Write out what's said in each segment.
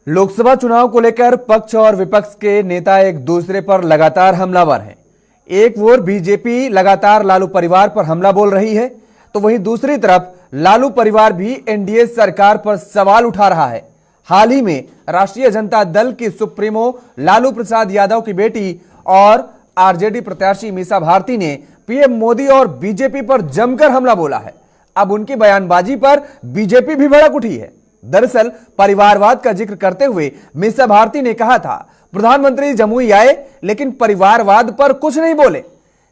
लोकसभा चुनाव को लेकर पक्ष और विपक्ष के नेता एक दूसरे पर लगातार हमलावर हैं। एक ओर बीजेपी लगातार लालू परिवार पर हमला बोल रही है, तो वहीं दूसरी तरफ लालू परिवार भी एनडीए सरकार पर सवाल उठा रहा है। हाल ही में राष्ट्रीय जनता दल की सुप्रीमो लालू प्रसाद यादव की बेटी और आरजेडी प्रत्याशी मीसा भारती ने पीएम मोदी और बीजेपी पर जमकर हमला बोला है। अब उनकी बयानबाजी पर बीजेपी भी भड़क उठी है। दरअसल परिवारवाद का जिक्र करते हुए मीसा भारती ने कहा था, प्रधानमंत्री जमुई आए लेकिन परिवारवाद पर कुछ नहीं बोले।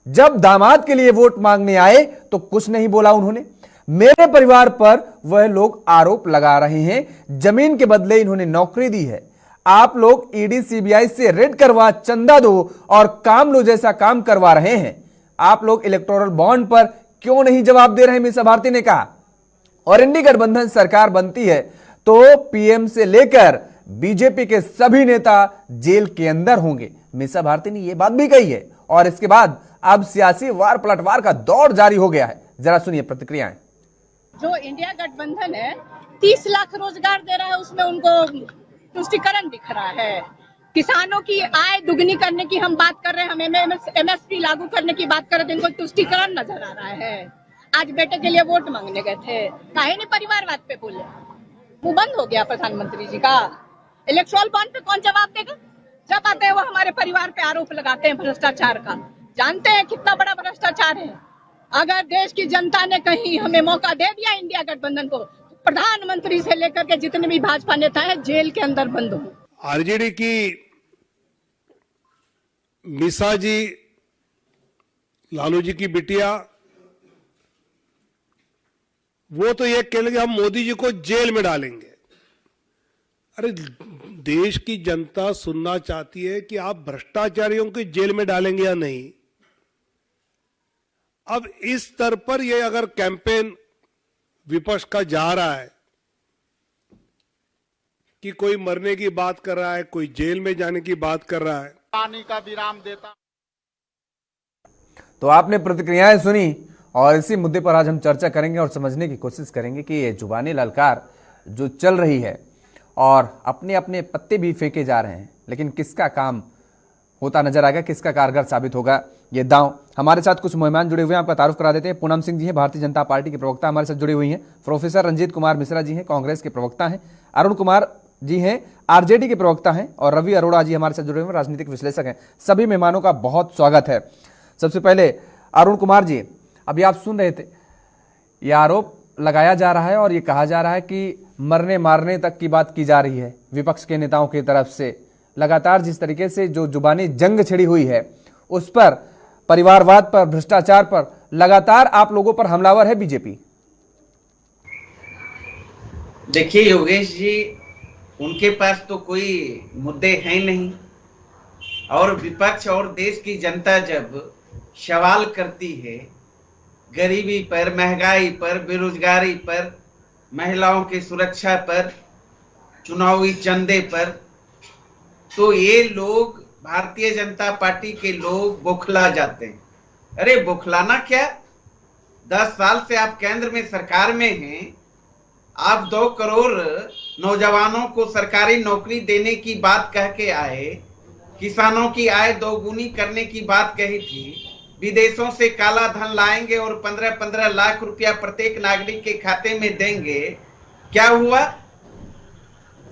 जब दामाद के लिए वोट मांगने आए तो कुछ नहीं बोला उन्होंने। मेरे परिवार पर वह लोग आरोप लगा रहे हैं, जमीन के बदले इन्होंने नौकरी दी है। आप लोग ईडी सीबीआई से रेड करवा चंदा दो और काम लो जैसा काम करवा रहे हैं। आप लोग इलेक्टोरल बॉन्ड पर क्यों नहीं जवाब दे रहे, मीसा भारती ने कहा। और इंडी गठबंधन सरकार बनती है तो पीएम से लेकर बीजेपी के सभी नेता जेल के अंदर होंगे। मीसा भारती ने यह बात भी कही है और इसके बाद अब सियासी वार पलटवार का दौर जारी हो गया है। जरा सुनिए प्रतिक्रियाएं। जो इंडिया गठबंधन है 30 लाख रोजगार दे रहा है, उसमें उनको तुष्टिकरण दिख रहा है। किसानों की आय दुगनी करने की हम बात कर रहे हैं, हम एमएसपी लागू करने की बात कर रहे थे, इनको तुष्टिकरण नजर आ रहा है। आज बेटे के लिए वोट मांगने गए थे, काहे नहीं परिवारवाद पे बोले। मुंह बंद हो गया प्रधानमंत्री जी का। इलेक्ट्रोल बॉन्ड पे कौन जवाब देगा? जब आते हैं वो हमारे परिवार पे आरोप लगाते हैं भ्रष्टाचार का। जानते हैं कितना बड़ा भ्रष्टाचार है। अगर देश की जनता ने कहीं हमें मौका दे दिया इंडिया गठबंधन को, प्रधानमंत्री से लेकर के जितने भी भाजपा नेता है जेल के अंदर बंद हो। आरजेडी की मीसा जी, लालू जी की बिटिया, वो तो ये कह लेंगे हम मोदी जी को जेल में डालेंगे। अरे देश की जनता सुनना चाहती है कि आप भ्रष्टाचारियों को जेल में डालेंगे या नहीं। अब इस स्तर पर ये अगर कैंपेन विपक्ष का जा रहा है कि कोई मरने की बात कर रहा है, कोई जेल में जाने की बात कर रहा है, पानी का विराम देता। तो आपने प्रतिक्रियाएं सुनी और इसी मुद्दे पर आज हम चर्चा करेंगे और समझने की कोशिश करेंगे कि ये जुबानी ललकार जो चल रही है और अपने अपने पत्ते भी फेंके जा रहे हैं, लेकिन किसका काम होता नजर आएगा, किसका कारगर साबित होगा ये दांव। हमारे साथ कुछ मेहमान जुड़े हुए हैं, आपका तारुफ करा देते हैं। पूनम सिंह जी हैं, भारतीय जनता पार्टी के प्रवक्ता हमारे साथ जुड़ी हुई हैं। प्रोफेसर रंजीत कुमार मिश्रा जी हैं, कांग्रेस के प्रवक्ता हैं। अरुण कुमार जी हैं, आरजेडी के प्रवक्ता हैं। और रवि अरोड़ा जी हमारे साथ जुड़े हुए हैं, राजनीतिक विश्लेषक हैं। सभी मेहमानों का बहुत स्वागत है। सबसे पहले अरुण कुमार जी, अभी आप सुन रहे थे, यह आरोप लगाया जा रहा है और ये कहा जा रहा है कि मरने मारने तक की बात की जा रही है विपक्ष के नेताओं की तरफ से। लगातार जिस तरीके से जो जुबानी जंग छिड़ी हुई है उस पर, परिवारवाद पर, भ्रष्टाचार पर लगातार आप लोगों पर हमलावर है बीजेपी। देखिए योगेश जी, उनके पास तो कोई मुद्दे हैं नहीं, और विपक्ष और देश की जनता जब सवाल करती है गरीबी पर, महंगाई पर, बेरोजगारी पर, महिलाओं की सुरक्षा पर, चुनावी चंदे पर, तो ये लोग, भारतीय जनता पार्टी के लोग बौखला जाते हैं। अरे बौखलाना क्या, 10 साल से आप केंद्र में सरकार में हैं। आप 2 करोड़ नौजवानों को सरकारी नौकरी देने की बात कह के आए, किसानों की आय दोगुनी करने की बात कही थी, विदेशों से काला धन लाएंगे और 15-15 लाख रुपया प्रत्येक नागरिक के खाते में देंगे। क्या हुआ?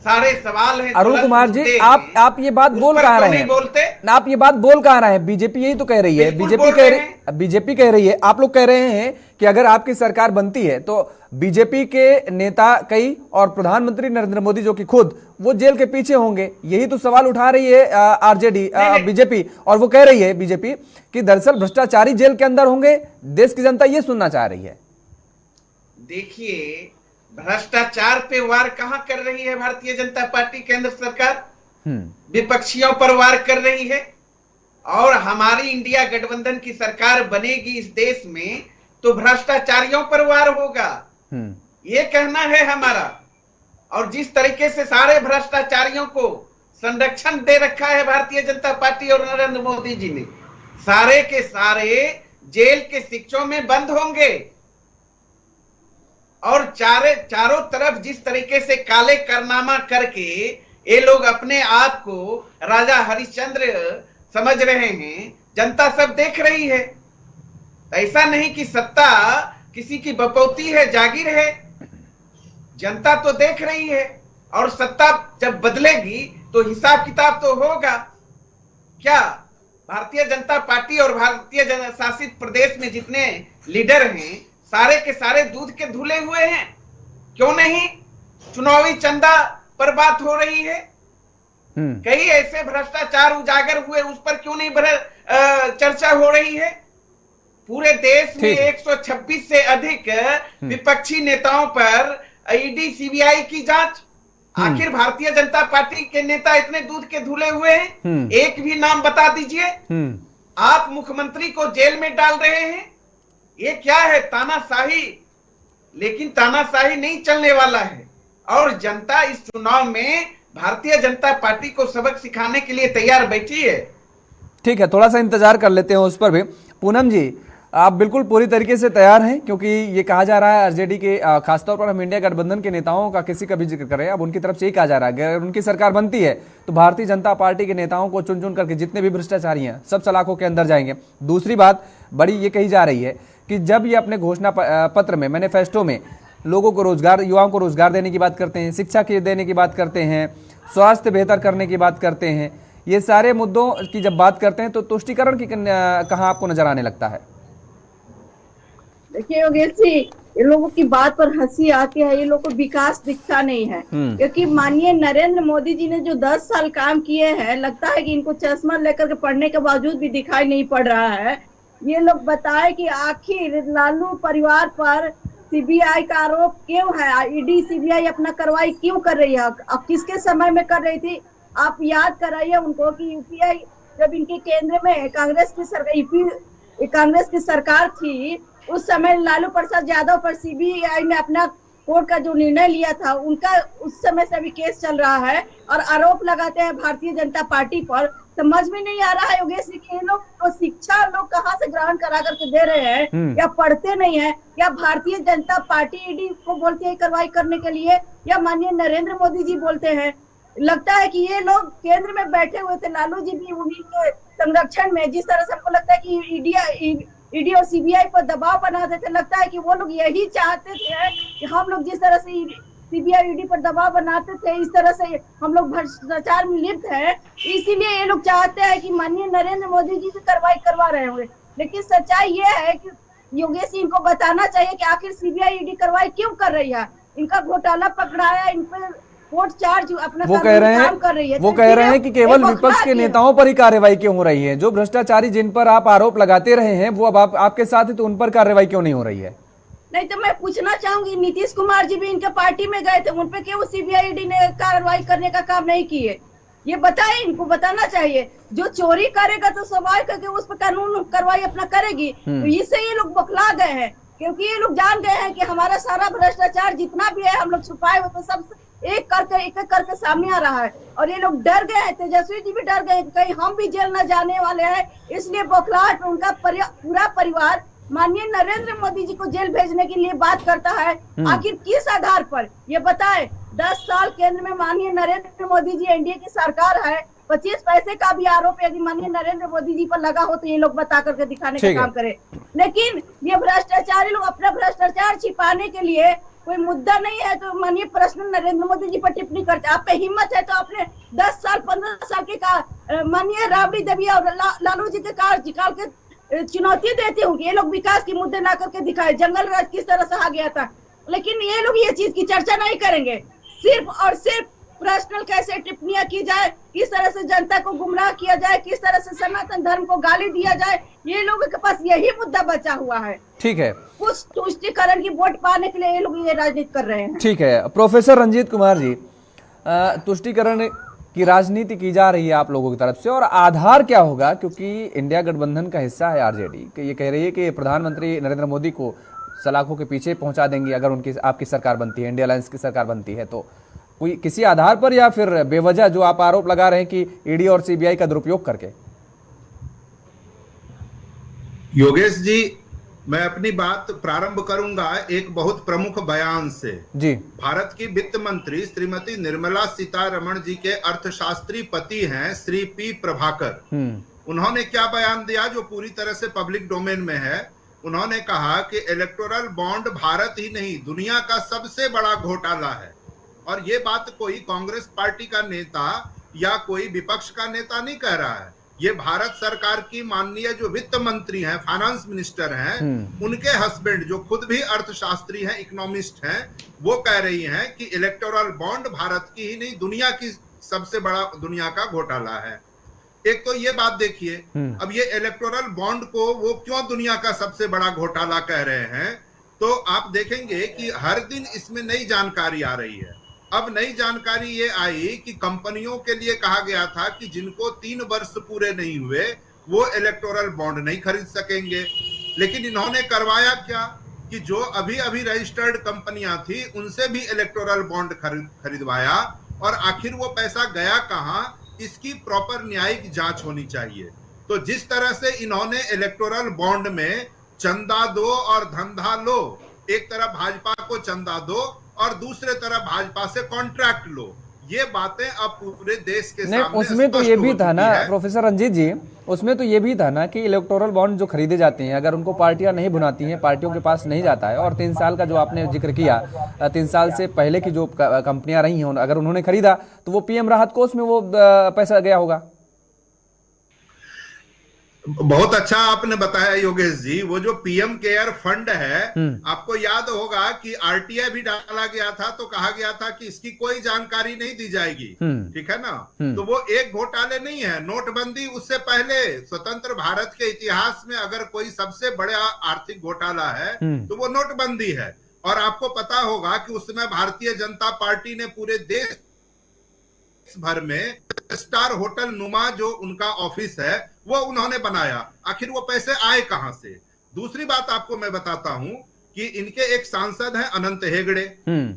सारे सवाल हैं। अरुण कुमार जी, आप ये बात बोल कहाँ रहे हैं? बोलते आप ये बात बोल कहाँ रहे हैं? बीजेपी यही तो कह रही है, बीजेपी कह रही है, आप लोग कह रहे हैं कि अगर आपकी सरकार बनती है तो बीजेपी के नेता कई और प्रधानमंत्री नरेंद्र मोदी जो कि खुद वो जेल के पीछे होंगे। यही तो सवाल उठा रही है आरजेडी, बीजेपी। और वो कह रही है बीजेपी कि दरअसल भ्रष्टाचारी जेल के अंदर होंगे। देश की जनता ये सुनना चाह रही है। देखिए, भ्रष्टाचार पे वार कहां कर रही है भारतीय जनता पार्टी, केंद्र सरकार विपक्षियों पर वार कर रही है। और हमारी इंडिया गठबंधन की सरकार बनेगी इस देश में तो भ्रष्टाचारियों पर वार होगा, ये कहना है हमारा। और जिस तरीके से सारे भ्रष्टाचारियों को संरक्षण दे रखा है भारतीय जनता पार्टी और नरेंद्र मोदी जी ने, सारे के सारे जेल के शिक्षों में बंद होंगे। और चारों तरफ जिस तरीके से काले कारनामा करके ये लोग अपने आप को राजा हरिश्चंद्र समझ रहे हैं, जनता सब देख रही है। ऐसा नहीं कि सत्ता किसी की बपौती है, जागीर है, जनता तो देख रही है। और सत्ता जब बदलेगी तो हिसाब किताब तो होगा। क्या भारतीय जनता पार्टी और भारतीय शासित प्रदेश में जितने लीडर हैं सारे के सारे दूध के धुले हुए हैं? क्यों नहीं? चुनावी चंदा पर बात हो रही है। कई ऐसे भ्रष्टाचार उजागर हुए, उस पर क्यों नहीं चर्चा हो रही है? पूरे देश में 126 से अधिक विपक्षी नेताओं पर ईडी सीबीआई की जांच। आखिर भारतीय जनता पार्टी के नेता इतने दूध के धुले हुए हैं, एक भी नाम बता दीजिए। आप मुख्यमंत्री को जेल में डाल रहे हैं, ये क्या है? तानाशाही। लेकिन तानाशाही नहीं चलने वाला है और जनता इस चुनाव में भारतीय जनता पार्टी को सबक सिखाने के लिए तैयार बैठी है। ठीक है, थोड़ा सा इंतजार कर लेते हैं उस पर भी। पूनम जी, आप बिल्कुल पूरी तरीके से तैयार हैं, क्योंकि ये कहा जा रहा है आरजेडी के, खासतौर पर हम इंडिया गठबंधन के नेताओं का किसी का भी जिक्र करें, अब उनकी तरफ से ही कहा जा रहा है अगर उनकी सरकार बनती है तो भारतीय जनता पार्टी के नेताओं को चुन चुन करके जितने भी भ्रष्टाचारी हैं सब सलाखों के अंदर जाएंगे। दूसरी बात बड़ी ये कही जा रही है कि जब ये अपने घोषणा पत्र में, मैनिफेस्टो में लोगों को रोजगार, युवाओं को रोजगार देने की बात करते हैं, शिक्षा के देने की बात करते हैं, स्वास्थ्य बेहतर करने की बात करते हैं, ये सारे मुद्दों की जब बात करते हैं तो तुष्टीकरण की कहाँ आपको नजर आने लगता है? देखिए योगेश जी, ये लोगों की बात पर हंसी आती है, ये लोगों को विकास दिखता नहीं है। क्योंकि माननीय नरेंद्र मोदी जी ने जो 10 साल काम किए हैं, लगता है कि इनको चश्मा लेकर के पढ़ने के बावजूद भी दिखाई नहीं पड़ रहा है। ये लोग बताए कि आखिर लालू परिवार पर सीबीआई का आरोप क्यों है, ईडी सीबीआई अपना कार्रवाई क्यों कर रही है, अब किसके समय में कर रही थी? आप याद कराइए उनको कि यूपीआई जब इनके केंद्र में कांग्रेस की सरकार थी, उस समय लालू प्रसाद यादव पर सीबीआई ने अपना कोर्ट का जो निर्णय लिया था, उनका उस समय से अभी केस चल रहा है और आरोप लगाते हैं भारतीय जनता पार्टी पर। समझ में नहीं आ रहा है योगेश जी कि ये लोग तो शिक्षा लोग कहाँ से ग्रहण करा करके दे रहे हैं, या पढ़ते नहीं है, या भारतीय जनता पार्टी ईडी को बोलती है कार्रवाई करने के लिए, या माननीय नरेंद्र मोदी जी बोलते हैं। लगता है कि ये लोग केंद्र में बैठे हुए थे, लालू जी भी उन्हीं के संरक्षण में, जिस तरह से हमको लगता है कि ईडी और सीबीआई पर दबाव बनाते थे, लगता है कि वो लोग यही चाहते थे कि हम लोग जिस तरह से सीबीआई ईडी पर दबाव बनाते थे, इस तरह से हम लोग भ्रष्टाचार में लिप्त हैं, इसीलिए ये लोग चाहते हैं कि माननीय नरेंद्र मोदी जी से कार्रवाई करवा रहे हुए। लेकिन सच्चाई ये है कि योगेश जी इनको बताना चाहिए कि आखिर सीबीआई ईडी कार्रवाई क्यों कर रही है। इनका घोटाला पकड़ाया, इन पर कोर्ट चार्ज अपना वो कह रहे हैं कि केवल विपक्ष के नेताओं पर ही कार्रवाई क्यों हो रही है? जो भ्रष्टाचारी जिन पर आप आरोप लगाते रहे हैं वो अब आपके साथ ही, तो उन पर कार्रवाई क्यों नहीं हो रही है? नहीं तो मैं पूछना चाहूंगी, नीतीश कुमार जी भी इनके पार्टी में गए थे, उन पे क्यों सीबीआई ईडी ने कार्रवाई करने का काम नहीं किए? ये बताए, इनको बताना चाहिए। जो चोरी करेगा तो स्वाभाविक करके उस पर कानून कार्रवाई अपना करेगी। तो इससे ये लोग बौखला गए हैं, क्योंकि ये लोग जान गए हैं कि हमारा सारा भ्रष्टाचार जितना भी है हम लोग छुपाए हुए, तो सब एक करके सामने आ रहा है। और ये लोग डर गए हैं, तेजस्वी जी भी डर गए, कहीं हम भी जेल न जाने वाले हैं, इसलिए बौखलाहट में उनका पूरा परिवार माननीय नरेंद्र मोदी जी को जेल भेजने के लिए बात करता है। आखिर किस आधार पर ये बताए? 10 साल केंद्र में माननीय नरेंद्र मोदी जी एनडीए की सरकार है, 25 पैसे का भी आरोप यदि माननीय नरेंद्र मोदी जी पर लगा हो तो ये लोग बता करके दिखाने का काम करे। लेकिन ये भ्रष्टाचारी लोग अपना भ्रष्टाचार छिपाने के लिए, कोई मुद्दा नहीं है तो माननीय प्रश्न नरेंद्र मोदी जी पर टिप्पणी करते। आप पे हिम्मत है तो आपने 10 साल 15 साल के माननीय राबड़ी देवी और लालू जी के कार्यकाल के चुनौती देती हूँ कि ये लोग विकास के मुद्दे ला करके दिखाए, जंगल राज किस तरह से आ गया था। लेकिन ये लोग ये चीज की चर्चा नहीं करेंगे, सिर्फ और सिर्फ पर्सनल कैसे टिप्पणियां की जाए, किस तरह से जनता को गुमराह किया जाए, किस तरह से सनातन धर्म को गाली दिया जाए, ये लोगों के पास यही मुद्दा बचा हुआ है। ठीक है, कुछ तुष्टीकरण की वोट पाने के लिए ये लोग ये राजनीति कर रहे हैं। ठीक है, प्रोफेसर रंजीत कुमार जी, तुष्टीकरण की राजनीति की जा रही है आप लोगों की तरफ से, और आधार क्या होगा? क्योंकि इंडिया गठबंधन का हिस्सा है आरजेडी, ये कह रही है कि प्रधानमंत्री नरेंद्र मोदी को सलाखों के पीछे पहुंचा देंगी अगर उनकी आपकी सरकार बनती है, इंडिया अलायंस की सरकार बनती है। तो कोई किसी आधार पर या फिर बेवजह जो आप आरोप लगा रहे हैं कि ईडी और सीबीआई का दुरुपयोग करके? योगेश जी, मैं अपनी बात प्रारंभ करूंगा एक बहुत प्रमुख बयान से। जी। भारत की वित्त मंत्री श्रीमती निर्मला सीतारमण जी के अर्थशास्त्री पति हैं श्री पी प्रभाकर। उन्होंने क्या बयान दिया जो पूरी तरह से पब्लिक डोमेन में है। उन्होंने कहा कि इलेक्टोरल बॉन्ड भारत ही नहीं दुनिया का सबसे बड़ा घोटाला है। और ये बात कोई कांग्रेस पार्टी का नेता या कोई विपक्ष का नेता नहीं कह रहा है, ये भारत सरकार की माननीय जो वित्त मंत्री हैं, फाइनेंस मिनिस्टर हैं, उनके हस्बैंड जो खुद भी अर्थशास्त्री हैं, इकोनॉमिस्ट हैं, वो कह रही हैं कि इलेक्टोरल बॉन्ड भारत की ही नहीं दुनिया की सबसे बड़ा दुनिया का घोटाला है। एक तो ये बात देखिए, अब ये इलेक्टोरल बॉन्ड को वो क्यों दुनिया का सबसे बड़ा घोटाला कह रहे हैं, तो आप देखेंगे कि हर दिन इसमें नई जानकारी आ रही है। अब नई जानकारी ये आई कि कंपनियों के लिए कहा गया था कि जिनको 3 वर्ष पूरे नहीं हुए वो इलेक्टोरल बॉन्ड नहीं खरीद सकेंगे, लेकिन इन्होंने करवाया क्या कि जो अभी अभी रजिस्टर्ड कंपनियां थी उनसे भी इलेक्टोरल बॉन्ड खरीदवाया। और आखिर वो पैसा गया कहां, इसकी प्रॉपर न्यायिक जांच होनी चाहिए। तो जिस तरह से इन्होंने इलेक्टोरल बॉन्ड में चंदा दो और धंधा लो, एक तरफ भाजपा को चंदा दो और दूसरे तरफ भाजपा से कॉन्ट्रैक्ट लो, ये बातें अब पूरे देश के सामने उसमें तो ये भी था ना प्रोफेसर रंजीत जी, उसमें तो ये भी था ना कि इलेक्टोरल बॉन्ड जो खरीदे जाते हैं अगर उनको पार्टियां नहीं बुनाती हैं, पार्टियों के पास नहीं जाता है, और 3 साल का जो आपने जिक्र किया, 3 साल से पहले की जो कंपनियां रही हैं अगर उन्होंने खरीदा तो वो पीएम राहत कोष में वो पैसा गया होगा। बहुत अच्छा आपने बताया योगेश जी। वो जो पीएम केयर फंड है, आपको याद होगा कि आरटीआई भी डाला गया था तो कहा गया था कि इसकी कोई जानकारी नहीं दी जाएगी, ठीक है ना। तो वो एक घोटाले नहीं है। नोटबंदी उससे पहले स्वतंत्र भारत के इतिहास में अगर कोई सबसे बड़ा आर्थिक घोटाला है तो वो नोटबंदी है। और आपको पता होगा कि उस समय भारतीय जनता पार्टी ने पूरे देश भर में स्टार होटल नुमा जो उनका ऑफिस है वो उन्होंने बनाया। आखिर वो पैसे आए कहां से। दूसरी बात आपको मैं बताता हूं कि इनके एक सांसद हैं अनंत हेगड़े,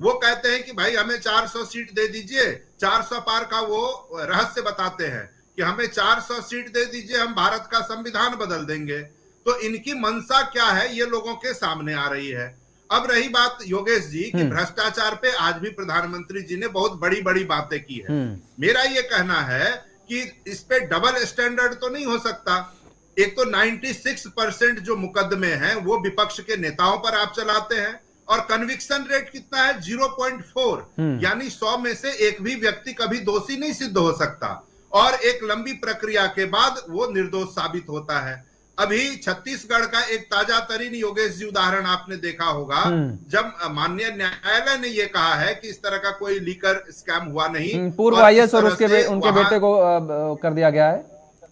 वो कहते हैं कि भाई हमें 400 सीट दे दीजिए। 400 पार का वो रहस्य बताते हैं कि हमें 400 सीट दे दीजिए, हम भारत का संविधान बदल देंगे। तो इनकी मंशा क्या है ये लोगों के सामने आ रही है। अब रही बात योगेश जी कि भ्रष्टाचार पे आज भी प्रधानमंत्री जी ने बहुत बड़ी बड़ी बातें की है। मेरा ये कहना है कि इस पे डबल स्टैंडर्ड तो नहीं हो सकता। एक तो 96% जो मुकदमे हैं वो विपक्ष के नेताओं पर आप चलाते हैं, और कन्विक्शन रेट कितना है 0.4, यानी 100 में से एक भी व्यक्ति कभी दोषी नहीं सिद्ध हो सकता, और एक लंबी प्रक्रिया के बाद वो निर्दोष साबित होता है। अभी छत्तीसगढ़ का एक ताजा तरीन योगेश जी उदाहरण आपने देखा होगा, जब माननीय न्यायालय ने ये कहा है कि इस तरह का कोई लीकर स्कैम हुआ नहीं, पूर्व आईएएस और उनके बेटे को कर दिया गया है,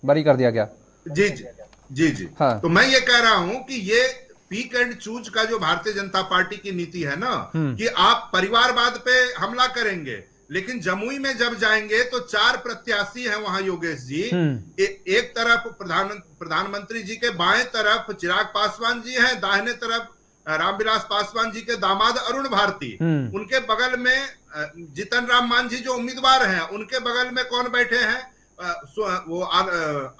बरी कर दिया गया। जी जी जी जी हाँ। तो मैं ये कह रहा हूं कि ये पीक एंड चूज का जो भारतीय जनता पार्टी की नीति है ना, कि आप परिवारवाद पे हमला करेंगे, लेकिन जमुई में जब जाएंगे तो 4 प्रत्याशी हैं वहां योगेश जी। एक तरफ प्रधानमंत्री जी के बाएं तरफ चिराग पासवान जी हैं, दाहिने तरफ रामविलास पासवान जी के दामाद अरुण भारती, उनके बगल में जीतन राम मांझी जो उम्मीदवार हैं, उनके बगल में कौन बैठे हैं, वो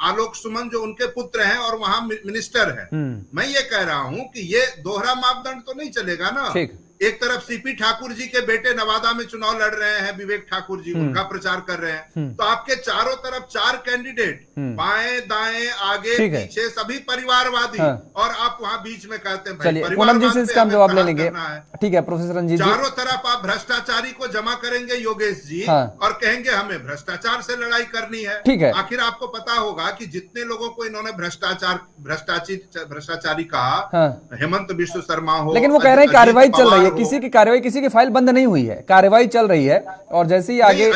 आलोक सुमन जो उनके पुत्र हैं और वहां मिनिस्टर है। मैं ये कह रहा हूं कि ये दोहरा मापदंड तो नहीं चलेगा ना। एक तरफ सीपी ठाकुर जी के बेटे नवादा में चुनाव लड़ रहे हैं, विवेक ठाकुर जी, उनका प्रचार कर रहे हैं, तो आपके चारों तरफ 4 कैंडिडेट, बाएं दाएं आगे पीछे सभी परिवारवादी, और आप वहां बीच में कहते हैं चलिए पूनम जी से इसका जवाब ले लेंगे। ठीक है प्रोफेसर रंजीत जी, चारों तरफ आप भ्रष्टाचारी को जमा करेंगे योगेश जी, और कहेंगे हमें भ्रष्टाचार से लड़ाई करनी है। ठीक है, आखिर आपको पता होगा कि जितने लोगों को इन्होंने भ्रष्टाचारी कहा, हेमंत बिश्व शर्मा हो, लेकिन वो कह रहे हैं कार्रवाई चल रही है, किसी की कार्रवाई, किसी की फाइल बंद नहीं हुई है, कार्रवाई चल रही है। और जैसे ही आगे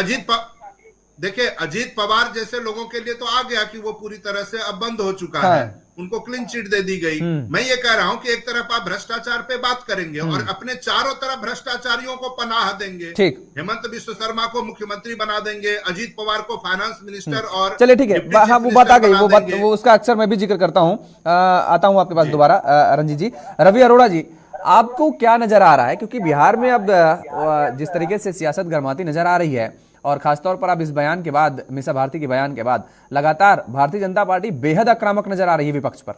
देखिए अजीत पवार जैसे लोगों के लिए तो आ गया कि वो पूरी तरह से अब बंद हो चुका है, उनको क्लीन चिट दे दी गई। मैं ये कह रहा हूं कि एक तरफ आप भ्रष्टाचार पे बात करेंगे और अपने चारों तरफ भ्रष्टाचारियों को पनाह देंगे। ठीक, हेमंत बिश्व शर्मा को मुख्यमंत्री बना देंगे, अजीत पवार को फाइनेंस मिनिस्टर, और चलिए ठीक है, हाँ वो बात आ गई, वो उसका अक्सर मैं भी जिक्र करता हूँ। आता हूँ आपके पास दोबारा रंजीत जी। रवि अरोड़ा जी, आपको क्या नजर आ रहा है, क्योंकि बिहार में अब जिस तरीके से सियासत गर्माती नजर आ रही है, और खासतौर पर अब इस बयान के बाद, मीसा भारती के बयान के बाद लगातार भारतीय जनता पार्टी बेहद आक्रामक नजर आ रही है विपक्ष पर।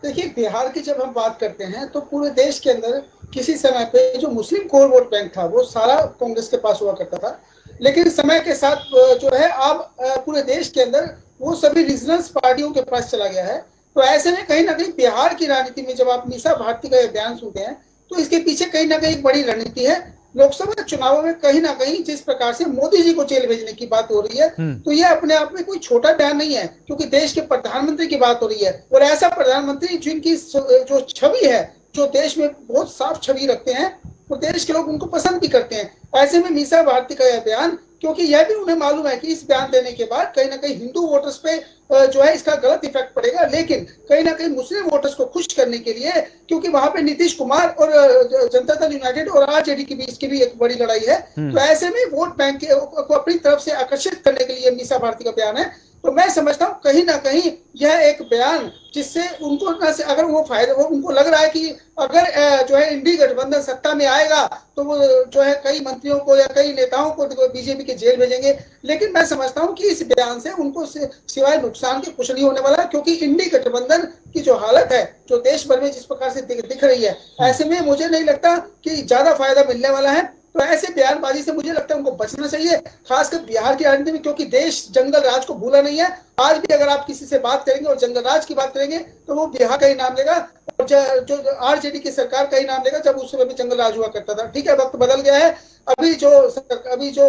देखिए, बिहार की जब हम बात करते हैं तो पूरे देश के अंदर किसी समय पे जो मुस्लिम कोर वोट बैंक था वो सारा कांग्रेस के पास हुआ करता था, लेकिन समय के साथ जो है अब पूरे देश के अंदर वो सभी रीजनल पार्टियों के पास चला गया है। तो ऐसे में कहीं ना कहीं बिहार की राजनीति में जब आप मीसा भारती का बयान सुनते हैं तो इसके पीछे कहीं ना कहीं एक बड़ी रणनीति है। लोकसभा चुनावों में कहीं ना कहीं जिस प्रकार से मोदी जी को जेल भेजने की बात हो रही है, तो यह अपने आप में कोई छोटा बयान नहीं है, क्योंकि देश के प्रधानमंत्री की बात हो रही है और ऐसा प्रधानमंत्री जिनकी जो छवि है, जो देश में बहुत साफ छवि रखते हैं और देश के लोग उनको पसंद भी करते हैं। ऐसे में मीसा भारती का यह बयान, क्योंकि यह भी उन्हें मालूम है कि इस बयान देने के बाद कहीं ना कहीं हिंदू वोटर्स पे जो है इसका गलत इफेक्ट पड़ेगा, लेकिन कहीं ना कहीं मुस्लिम वोटर्स को खुश करने के लिए, क्योंकि वहां पे नीतीश कुमार और जनता दल यूनाइटेड और आरजेडी के बीच की भी एक बड़ी लड़ाई है, तो ऐसे में वोट बैंक को अपनी तरफ से आकर्षित करने के लिए मीसा भारती का बयान है। तो मैं समझता हूँ कहीं ना कहीं यह एक बयान जिससे उनको अगर वो फायदा, वो उनको लग रहा है कि अगर जो है इंडी गठबंधन सत्ता में आएगा तो वो जो है कई मंत्रियों को या कई नेताओं को बीजेपी के जेल भेजेंगे, लेकिन मैं समझता हूँ कि इस बयान से उनको सिवाय नुकसान के कुछ नहीं होने वाला, क्योंकि इंडी गठबंधन की जो हालत है, जो देश भर में जिस प्रकार से दिख रही है, ऐसे में मुझे नहीं लगता कि ज्यादा फायदा मिलने वाला है। तो ऐसे बयानबाजी से मुझे लगता है उनको बचना चाहिए, खासकर बिहार की राजनीति में, क्योंकि देश जंगल राज को भूला नहीं है। आज भी अगर आप किसी से बात करेंगे और जंगल राज की बात करेंगे तो वो बिहार का ही नाम लेगा और जो आरजेडी की सरकार का ही नाम लेगा, जब उस समय भी जंगल राज हुआ करता था। ठीक है, वक्त बदल गया है, अभी जो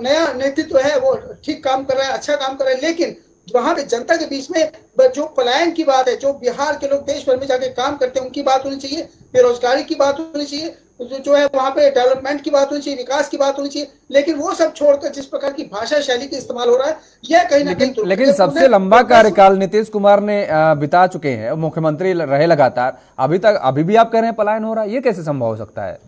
नया नेतृत्व है वो ठीक काम कर रहा है, अच्छा काम कर रहा है, लेकिन वहां पे जनता के बीच में जो पलायन की बात है, जो बिहार के लोग देश भर में जाके काम करते हैं उनकी बात होनी चाहिए, बेरोजगारी की बात होनी चाहिए, जो है वहां पे डेवलपमेंट की बात होनी चाहिए, विकास की बात होनी चाहिए, लेकिन वो सब छोड़कर जिस प्रकार की भाषा शैली का इस्तेमाल हो रहा है, यह कहीं ना कहीं लेकिन सबसे लंबा कार्यकाल नीतीश कुमार ने बिता चुके हैं, मुख्यमंत्री रहे लगातार, अभी भी आप कह रहे हैं पलायन हो रहा है, ये कैसे संभव हो सकता है?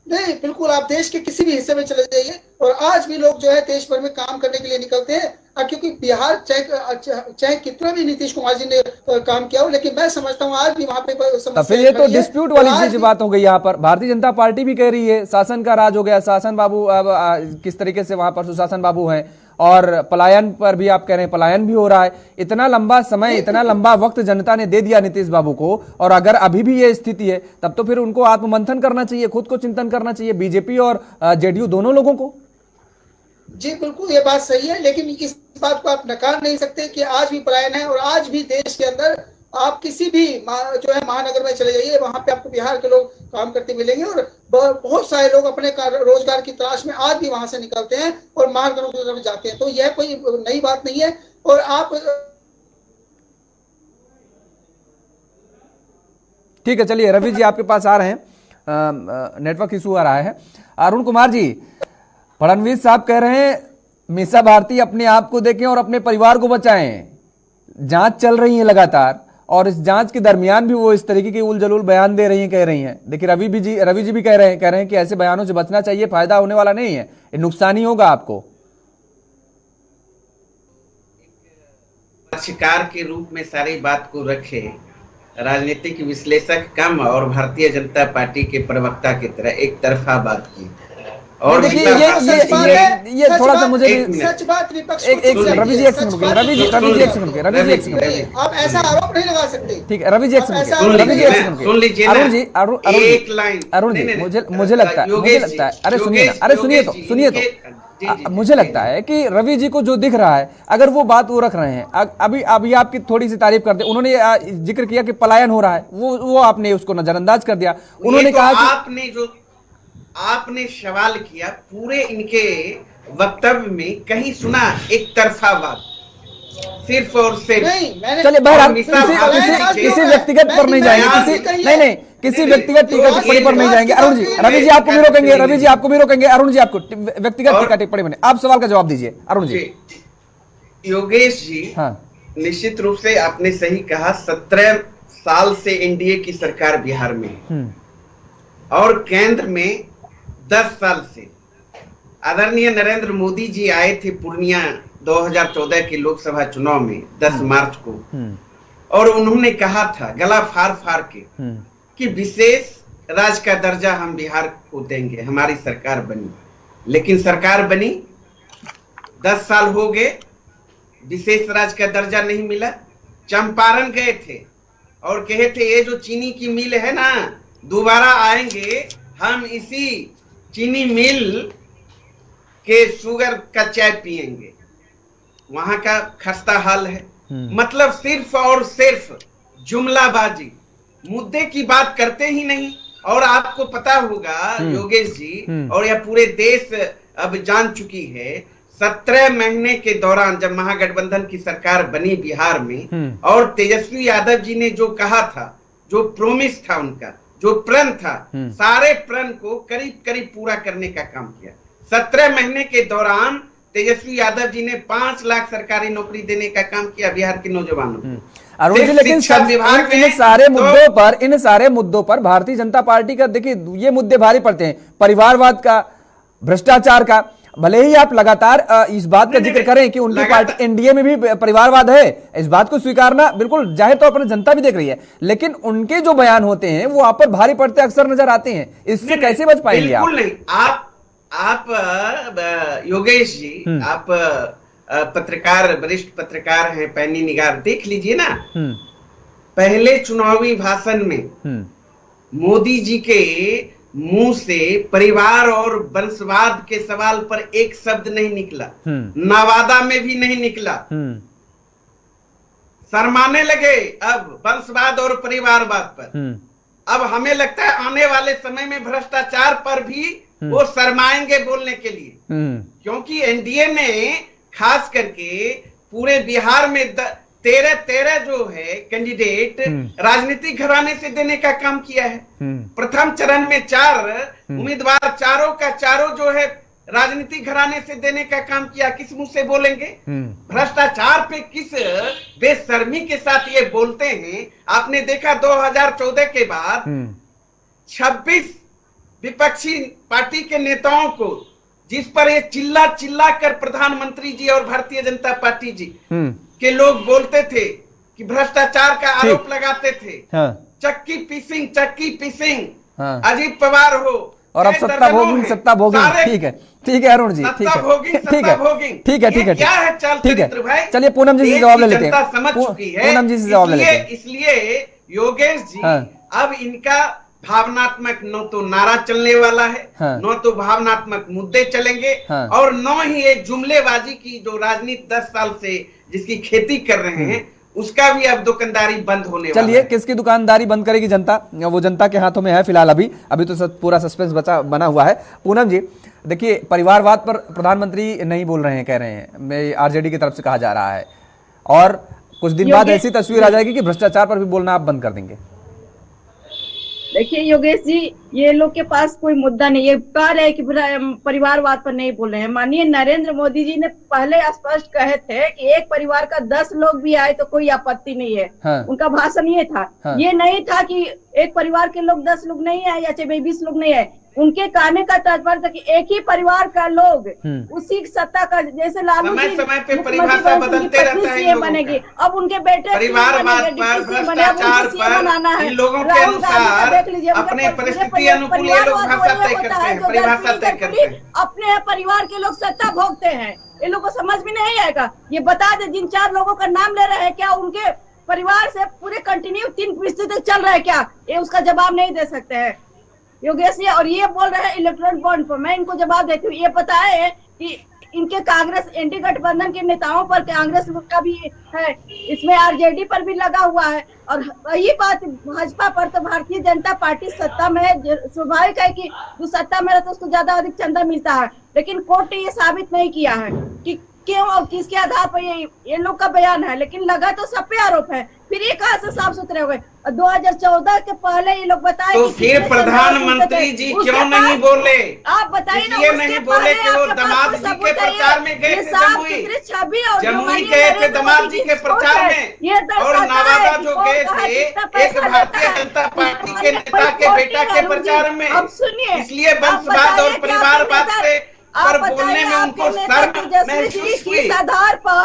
नहीं, बिल्कुल, आप देश के किसी भी हिस्से में चले जाइए और आज भी लोग जो है देश भर में काम करने के लिए निकलते हैं, क्योंकि बिहार चाहे कितना भी नीतीश कुमार जी ने काम किया हो, लेकिन मैं समझता हूँ आज भी वहां पे फिर ये तो डिस्प्यूट वाली चीज बात हो गई। यहाँ पर भारतीय जनता पार्टी भी कह रही है शासन का राज हो गया, शासन बाबू अब किस तरीके से वहां पर सुशासन बाबू हैं, और पलायन पर भी आप कह रहे हैं पलायन भी हो रहा है। इतना लंबा समय, इतना लंबा वक्त जनता ने दे दिया नीतीश बाबू को, और अगर अभी भी ये स्थिति है तब तो फिर उनको आत्ममंथन करना चाहिए, खुद को चिंतन करना चाहिए, बीजेपी और जेडीयू दोनों लोगों को। जी बिल्कुल, ये बात सही है, लेकिन इस बात को आप नकार नहीं सकते कि आज भी पलायन है और आज भी देश के अंदर आप किसी भी जो है महानगर में चले जाइए, वहां पे आपको बिहार के लोग काम करते मिलेंगे और बहुत सारे लोग अपने रोजगार की तलाश में आज भी वहां से निकलते हैं और महानगरों की तरफ जाते हैं। तो यह कोई नई बात नहीं है। और आप ठीक है, चलिए रवि जी आपके पास आ रहे हैं, नेटवर्क इशू आ रहा है। अरुण कुमार जी, फडणवीस साहब कह रहे हैं मीसा भारती अपने आप को देखें और अपने परिवार को बचाएं, जांच चल रही है लगातार, और इस जांच के दरमियान भी वो इस तरीके के उलझुल बयान दे रही हैं, कह रही हैं। देखिए रवि जी भी कह रहे हैं कि ऐसे बयानों से बचना चाहिए, फायदा होने वाला नहीं है, नुकसान ही होगा आपको। शिकार के रूप में सारी बात को रखे, राजनीतिक विश्लेषक कम और भारतीय जनता पार्टी के प्रवक्ता की तरह एक तरफा बात की। और देखिए ये थोड़ा सा मुझे सच बात विपक्ष एक रवि जी एक सेकंड रुकिए, रवि जी एक सेकंड रुकिए, आप ऐसा आरोप नहीं लगा सकते। ठीक है, रवि जी एक सेकंड रुकिए, अरुण जी मुझे लगता है अरे सुनिए तो मुझे लगता है कि रवि जी को जो दिख रहा है, अगर वो बात वो रख रहे हैं, अभी आपकी थोड़ी सी तारीफ कर दे, उन्होंने जिक्र किया कि पलायन हो रहा है, वो आपने उसको नजरअंदाज कर दिया। उन्होंने कहा कि आपने सवाल किया, पूरे इनके वक्तव्य में कहीं सुना एक तरफा बात, सिर्फ और सिर्फ। चलिए बहरहाल किसी व्यक्तिगत पर नहीं जाएंगे, नहीं किसी व्यक्तिगत टीका टिप्पणी पर नहीं जाएंगे। अरुण जी, रवि जी आपको भी रोकेंगे, अरुण जी आपको व्यक्तिगत टीका टिप्पणी में, आप सवाल का जवाब दीजिए। अरुण जी। योगेश जी, हाँ, निश्चित रूप से आपने सही कहा, 17 साल से एनडीए की सरकार बिहार में और केंद्र में 10 साल से। आदरणीय नरेंद्र मोदी जी आए थे पूर्णिया 2014 के लोकसभा चुनाव में 10 मार्च को, और उन्होंने कहा था गला फाड़ फाड़ के कि विशेष राज्य का दर्जा हम बिहार को देंगे, हमारी सरकार बनी। लेकिन सरकार बनी, 10 साल हो गए, विशेष राज्य का दर्जा नहीं मिला। चंपारण गए थे, और कहे थे ये जो चीनी की मिल है ना, दोबारा आएंगे हम इसी चीनी मिल के शुगर का चाय पिएंगे। वहां का खस्ता हाल है। मतलब सिर्फ और सिर्फ जुमलाबाजी, मुद्दे की बात करते ही नहीं। और आपको पता होगा योगेश जी, और यह पूरे देश अब जान चुकी है, 17 महीने के दौरान जब महागठबंधन की सरकार बनी बिहार में, और तेजस्वी यादव जी ने जो कहा था, जो प्रोमिस था उनका, जो प्रण था, सारे प्रण को करीब करीब पूरा करने का काम किया। 17 महीने के दौरान तेजस्वी यादव जी ने 5 लाख सरकारी नौकरी देने का काम किया बिहार के नौजवानों को। अरुण जी, लेकिन इन सारे मुद्दों पर भारतीय जनता पार्टी का, देखिए ये मुद्दे भारी पड़ते हैं, परिवारवाद का, भ्रष्टाचार का। भले ही आप लगातार इस बात का जिक्र करें कि उनकी पार्टी एनडीए में भी परिवारवाद है, इस बात को स्वीकारना बिल्कुल जाहिर तौर पर जनता भी देख रही है, लेकिन उनके जो बयान होते हैं वो आप पर भारी पड़ते अक्सर नजर आते हैं। इससे कैसे बच पाएंगे आप? बिल्कुल नहीं। आप योगेश जी, आप पत्रकार, वरिष्ठ पत्रकार हैं, पैनी निगार, देख लीजिए ना, पहले चुनावी भाषण में मोदी जी के मुंह से परिवार और वंशवाद के सवाल पर एक शब्द नहीं निकला, नवादा में भी नहीं निकला। शर्माने लगे अब वंशवाद और परिवारवाद पर। अब हमें लगता है आने वाले समय में भ्रष्टाचार पर भी वो शर्माएंगे बोलने के लिए, क्योंकि एनडीए ने खास करके पूरे बिहार में 13 जो है कैंडिडेट राजनीतिक घराने से देने का काम किया है। प्रथम चरण में 4 उम्मीदवार, चारों का चारों जो है राजनीतिक घराने से देने का काम किया। किस मुंह से बोलेंगे? भ्रष्टाचार पे किस बेशर्मी के साथ ये बोलते हैं। आपने देखा 2014 के बाद 26 विपक्षी पार्टी के नेताओं को, जिस पर ये चिल्ला चिल्ला कर प्रधानमंत्री जी और भारतीय जनता पार्टी जी के लोग बोलते थे कि भ्रष्टाचार का आरोप लगाते थे। चक्की पीसिंग अजीत पवार हो, और अब सत्ता भोगिंग। ठीक है अरुण जी, ठीक है, क्या है चरित्र भाई? चलिए पूनम जी से जवाब ले लेते हैं। समझ चुकी है, पूनम जी से जवाब ले लेते हैं। इसलिए योगेश जी, अब इनका भावनात्मक न तो नारा चलने वाला है, न तो भावनात्मक मुद्दे चलेंगे, और न ही ये जुमलेबाजी की जो राजनीति 10 साल से जिसकी खेती कर रहे हैं, उसका भी अब दुकानदारी बंद होने वाला है। चलिए, किसकी दुकानदारी बंद करेगी जनता, वो जनता के हाथों में है फिलहाल। अभी तो पूरा सस्पेंस बना हुआ है। पूनम जी, देखिए परिवारवाद पर प्रधानमंत्री नहीं बोल रहे हैं, कह रहे हैं, आरजेडी की तरफ से कहा जा रहा है, और कुछ दिन बाद ऐसी तस्वीर आ जाएगी कि भ्रष्टाचार पर भी बोलना आप बंद कर देंगे। देखिए योगेश जी, ये लोग के पास कोई मुद्दा नहीं है। कह रहे हैं कि परिवारवाद पर नहीं बोल रहे हैं। माननीय नरेंद्र मोदी जी ने पहले स्पष्ट कहे थे कि एक परिवार का 10 लोग भी आए तो कोई आपत्ति नहीं है। उनका भाषण ये था। ये नहीं था कि एक परिवार के लोग 10 लोग नहीं आए या चाहे 20 लोग नहीं आए। उनके कहने का तात्पर्य था कि एक ही परिवार का लोग उसी सत्ता का, जैसे लालू जी समय पे परिभाषा बदलते रहता है, बनेगी, अब उनके बेटे बनाना है। लोगों के अनुसार अपने परिस्थिति अनुकूल ये लोग भाषा तय करते हैं, परिभाषा तय करते हैं। अपने परिवार के लोग सत्ता भोगते हैं, ये लोग को समझ में नहीं आएगा। ये बता दे, जिन 4 लोगों का नाम ले रहे हैं, क्या उनके परिवार से पूरे कंटिन्यू 3 पीढ़ी तक चल रहा है क्या? ये उसका जवाब नहीं दे सकते हैं योगेश जी। और ये बोल रहे हैं इलेक्ट्रॉनिक बॉन्ड पर, मैं इनको जवाब देती हूँ। ये पता है कि इनके कांग्रेस एंटी गठबंधन के नेताओं पर कांग्रेस का भी है, इसमें आरजेडी पर भी लगा हुआ है, और वही बात भाजपा पर। तो भारतीय जनता पार्टी सत्ता में है, स्वाभाविक है कि जो सत्ता में रहता है उसको ज्यादा अधिक चंदा मिलता है। लेकिन कोर्ट ने ये साबित नहीं किया है कि क्यों और किसके आधार पर ये लोग का बयान है, लेकिन लगा तो सब पे आरोप है। फिर ये कहां से साफ सुथरे हो गए? 2014 के पहले ये लोग बताए तो फिर प्रधानमंत्री जी क्यों नहीं बोले? आप बताइए ना, ये नहीं बोले कि वो दामाद जी के प्रचार में गए थे, जमुई गए थे दामाद जी के प्रचार में, और नवादा जो गए थे एक भारतीय जनता पार्टी के नेता के बेटा के प्रचार में। अब सुनिए, इसलिए वंशवाद और परिवारवाद से पर बोलने में उनको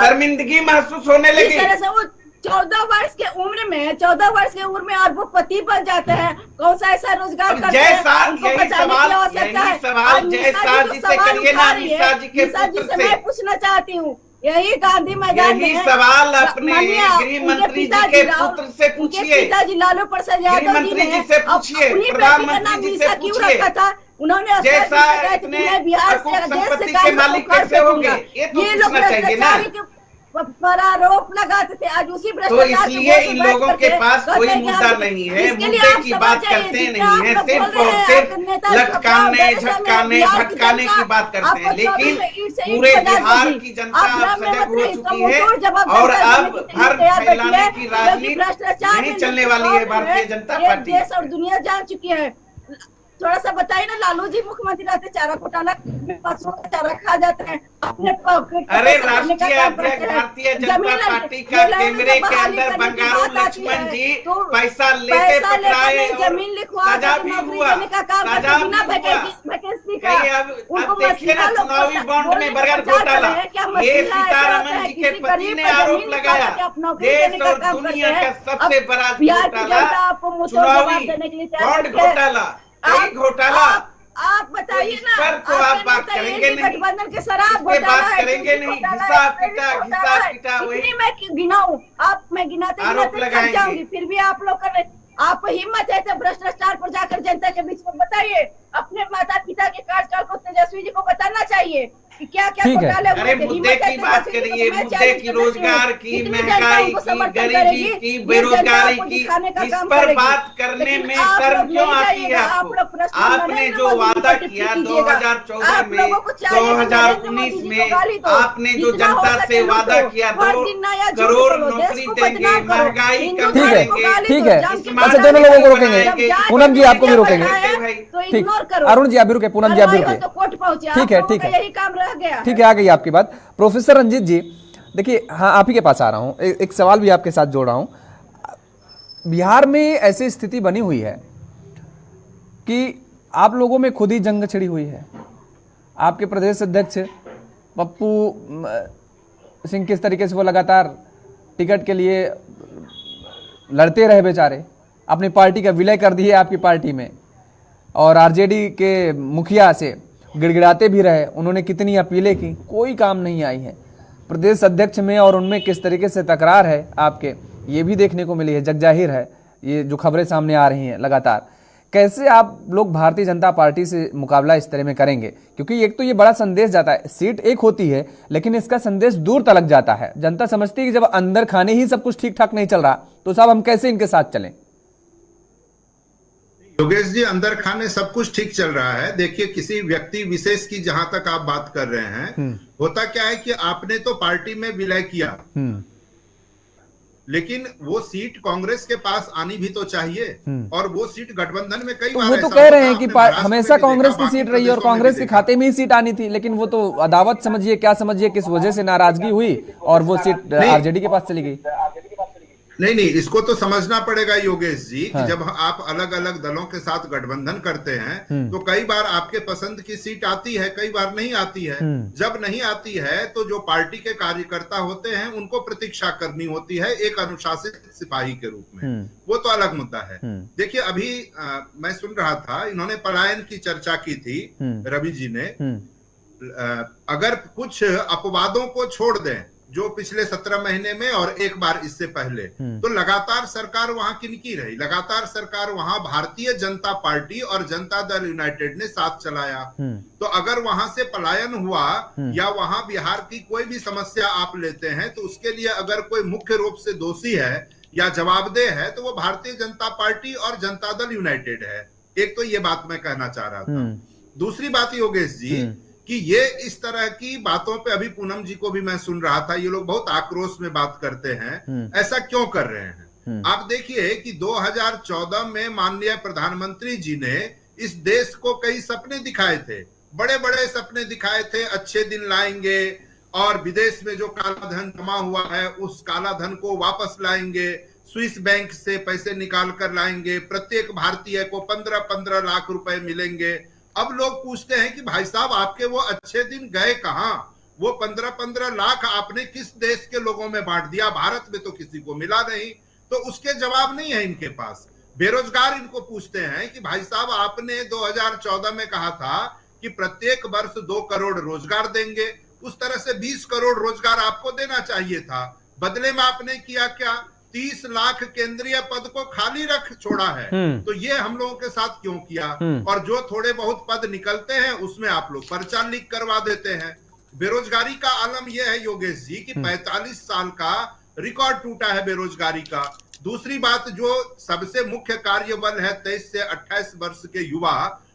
शर्मिंदगी महसूस होने लगी। 14 वर्ष के उम्र में अरबोपति बन जाते हैं। कौन सा ऐसा रोजगार करते हैं? सवाल जय शाह जी से करिए ना, निशा जी के पुत्र से। मैं पूछना चाहती हूँ, यही गांधी मैदान यही में सवाल अपने माननीय गृह मंत्री जी के पुत्र से उनके पूछिए। पिताजी लालू प्रसाद यादव गृह मंत्री जी से पूछिए, प्रधानमंत्री जी से क्यों पूछिए। रखा था? उन्होंने जैसा इतने बिहार अकूत से संपत्ति के मालिक कैसे होंगे, ये तो पूछना चाहिए ना। पर आरोप लगाते थे, आज उसी तो इसलिए इन लोगों के पास कोई मुद्दा नहीं है, मुद्दे की बात करते नहीं है, सिर्फ और सिर्फ लटकाने, झटकाने, भटकाने की बात करते हैं। लेकिन पूरे बिहार की जनता अब सजग हो चुकी है और अब भर फैलाने की राजनीति नहीं चलने वाली है भारतीय जनता पार्टी। देश और दुनिया जान चुकी है। थोड़ा सा बताइए ना, लालू जी मुख्यमंत्री रहते चारा घोटाला, पशुओं का चारा खा जाते हैं अपने पॉकेट। अरे राष्ट्रीय अध्यक्ष भारतीय जनता पार्टी का कैमरे के अंदर बंगारू लक्ष्मण जी पैसा लेते पकड़ाए, जमीन लिखवा सजा भी हुआ, सजा भी हुआ। अब देखिए ना चुनावी बॉन्ड में बरगद घोटाला, ये सीतारमण जी के पति ने आरोप लगाया। देश और दुनिया का सबसे बड़ा घोटाला चुनावी बॉन्ड घोटाला, घोटाला। आप बताइए ना, पर तो आप बात करेंगे नहीं, गठबंधन के शराब बात करेंगे नहीं, घिसा पीटा वही मैं गिनाऊं, आप मैं गिनाते आरोप लगाएंगे। जाऊंगी, फिर भी आप लोग कर रहे। आप हिम्मत है तो भ्रष्टाचार पर जाकर जनता के बीच में बताइए, अपने माता पिता के कार्यकाल को तेजस्वी जी को बताना चाहिए कि क्या क्या घोटाले हुए थे। अरे मुद्दे की बात करिए, मुद्दे की, रोजगार की, महंगाई की, गरीबी की, बेरोजगारी की, इस पर बात करने में शर्म क्यों आती है आपको? आपने जो वादा किया 2014 में, 2019 में, आपने जो जनता से वादा किया 2 करोड़ नौकरी देंगे, महंगाई कम करेंगे। ठीक है, अच्छा दोनों लोगों को रोकेंगे। पूनम जी आपको भी रोकेंगे। ठीक, अरुण जी आप भी रुके, पूनम जी आप भी रुके। ठीक है, ठीक है, यही काम रह गया। ठीक है, आ गई आपकी बात। प्रोफेसर रंजीत जी देखिए, हाँ आप ही के पास आ रहा हूँ, एक सवाल भी आपके साथ जोड़ रहा हूँ। बिहार में ऐसी स्थिति बनी हुई है कि आप लोगों में खुद ही जंग छिड़ी हुई है। आपके प्रदेश अध्यक्ष पप्पू सिंह किस तरीके से वो लगातार टिकट के लिए लड़ते रहे बेचारे, अपनी पार्टी का विलय कर दिए आपकी पार्टी में, और आरजेडी के मुखिया से गिड़गिड़ाते भी रहे। उन्होंने कितनी अपीलें की, कोई काम नहीं आई है। प्रदेश अध्यक्ष में और उनमें किस तरीके से तकरार है आपके, ये भी देखने को मिली है, जगजाहिर है ये जो खबरें सामने आ रही हैं लगातार। कैसे आप लोग भारतीय जनता पार्टी से मुकाबला इस तरह में करेंगे? क्योंकि एक तो ये बड़ा संदेश जाता है, सीट एक होती है लेकिन इसका संदेश दूर तलक जाता है। जनता समझती है कि जब अंदर खाने ही सब कुछ ठीक ठाक नहीं चल रहा तो साहब हम कैसे इनके साथ चलें? योगेश जी, अंदर खाने सब कुछ ठीक चल रहा है। देखिए, किसी व्यक्ति विशेष की जहां तक आप बात कर रहे हैं, होता क्या है कि आपने तो पार्टी में विलय किया, लेकिन वो सीट कांग्रेस के पास आनी भी तो चाहिए, और वो सीट गठबंधन में कई बार वो तो कह रहे हैं कि हमेशा कांग्रेस की सीट रही और कांग्रेस के खाते में ही सीट आनी थी, लेकिन वो तो अदावत समझिए, क्या समझिए, किस वजह से नाराजगी हुई और वो सीट आरजेडी के पास चली गई। नहीं, इसको तो समझना पड़ेगा योगेश जी कि जब आप अलग अलग दलों के साथ गठबंधन करते हैं तो कई बार आपके पसंद की सीट आती है, कई बार नहीं आती है। जब नहीं आती है तो जो पार्टी के कार्यकर्ता होते हैं उनको प्रतीक्षा करनी होती है एक अनुशासित सिपाही के रूप में, वो तो अलग मुद्दा है। देखिए, अभी मैं सुन रहा था, इन्होंने पलायन की चर्चा की थी रवि जी ने। अगर कुछ अपवादों को छोड़ दें जो पिछले 17 महीने में और एक बार इससे पहले, तो लगातार सरकार वहां किनकी रही? लगातार सरकार वहां भारतीय जनता पार्टी और जनता दल यूनाइटेड ने साथ चलाया। तो अगर वहां से पलायन हुआ या वहां बिहार की कोई भी समस्या आप लेते हैं तो उसके लिए अगर कोई मुख्य रूप से दोषी है या जवाबदेह है तो वो भारतीय जनता पार्टी और जनता दल यूनाइटेड है। एक तो ये बात मैं कहना चाह रहा था। दूसरी बात योगेश जी कि ये इस तरह की बातों पे, अभी पूनम जी को भी मैं सुन रहा था, ये लोग बहुत आक्रोश में बात करते हैं, ऐसा क्यों कर रहे हैं? आप देखिए कि 2014 में माननीय प्रधानमंत्री जी ने इस देश को कई सपने दिखाए थे, बड़े बड़े सपने दिखाए थे, अच्छे दिन लाएंगे और विदेश में जो काला धन जमा हुआ है उस काला धन को वापस लाएंगे, स्विस बैंक से पैसे निकाल कर लाएंगे, प्रत्येक भारतीय को 15-15 लाख रुपए मिलेंगे। अब लोग पूछते हैं कि भाई साहब आपके वो अच्छे दिन गए कहां? वो 15-15 लाख आपने किस देश के लोगों में बांट दिया? भारत में तो किसी को मिला नहीं। तो उसके जवाब नहीं है इनके पास। बेरोजगार इनको पूछते हैं कि भाई साहब आपने 2014 में कहा था कि प्रत्येक वर्ष 2 करोड़ रोजगार देंगे, उस तरह से 20 करोड़ रोजगार आपको देना चाहिए था। बदले में आपने किया क्या? 30 लाख केंद्रीय पद को खाली रख छोड़ा है। तो ये हम लोगों के साथ क्यों किया? और जो थोड़े बहुत पद निकलते हैं उसमें आप लोग पर्चा लीक करवा देते हैं। बेरोजगारी का आलम यह है योगेश जी कि 45 साल का रिकॉर्ड टूटा है बेरोजगारी का। दूसरी बात, जो सबसे मुख्य कार्यबल है 23 से 28 वर्ष के युवा,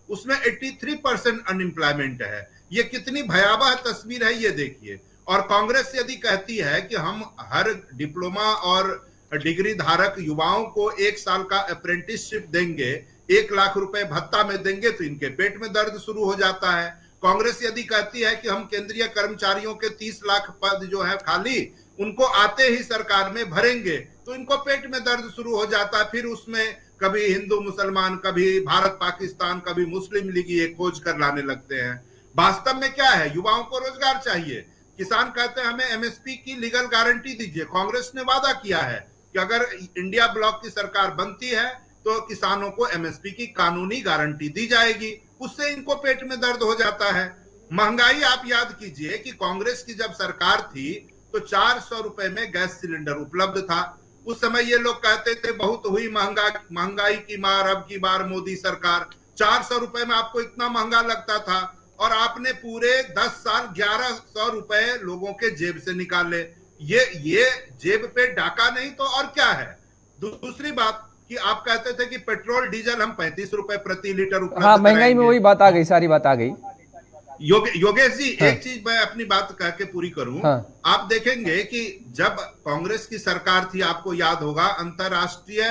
उसमें 83% अनएम्प्लॉयमेंट है। ये कितनी भयावह तस्वीर है ये देखिए। और कांग्रेस यदि कहती है कि हम हर डिप्लोमा और डिग्री धारक युवाओं को 1 साल का अप्रेंटिसशिप देंगे, 1 लाख रुपए भत्ता में देंगे, तो इनके पेट में दर्द शुरू हो जाता है। कांग्रेस यदि कहती है कि हम केंद्रीय कर्मचारियों के 30 लाख पद जो है खाली, उनको आते ही सरकार में भरेंगे, तो इनको पेट में दर्द शुरू हो जाता है। फिर उसमें कभी हिंदू मुसलमान, कभी भारत पाकिस्तान, कभी मुस्लिम लीग ये खोज कर लाने लगते हैं। वास्तव में क्या है? युवाओं को रोजगार चाहिए। किसान कहते हैं हमें एमएसपी की लीगल गारंटी दीजिए। कांग्रेस ने वादा किया है कि अगर इंडिया ब्लॉक की सरकार बनती है तो किसानों को एमएसपी की कानूनी गारंटी दी जाएगी। उससे इनको पेट में दर्द हो जाता है। महंगाई, आप याद कीजिए कि कांग्रेस की जब सरकार थी तो 400 रुपए में गैस सिलेंडर उपलब्ध था। उस समय ये लोग कहते थे बहुत हुई महंगाई की मार, अब की बार मोदी सरकार। 400 रुपए में आपको इतना महंगा लगता था और आपने पूरे 10 साल 1100 रुपए लोगों के जेब से निकाले। ये जेब पे डाका नहीं तो और क्या है? दूसरी बात कि आप कहते थे कि पेट्रोल डीजल हम 35 रुपए प्रति लीटर उपलब्ध हाँ, महंगाई में वही बात आ गई, सारी बात आ गई। योगेश जी, हाँ। एक चीज मैं अपनी बात कह के पूरी करूं। हाँ। आप देखेंगे कि जब कांग्रेस की सरकार थी, आपको याद होगा, अंतरराष्ट्रीय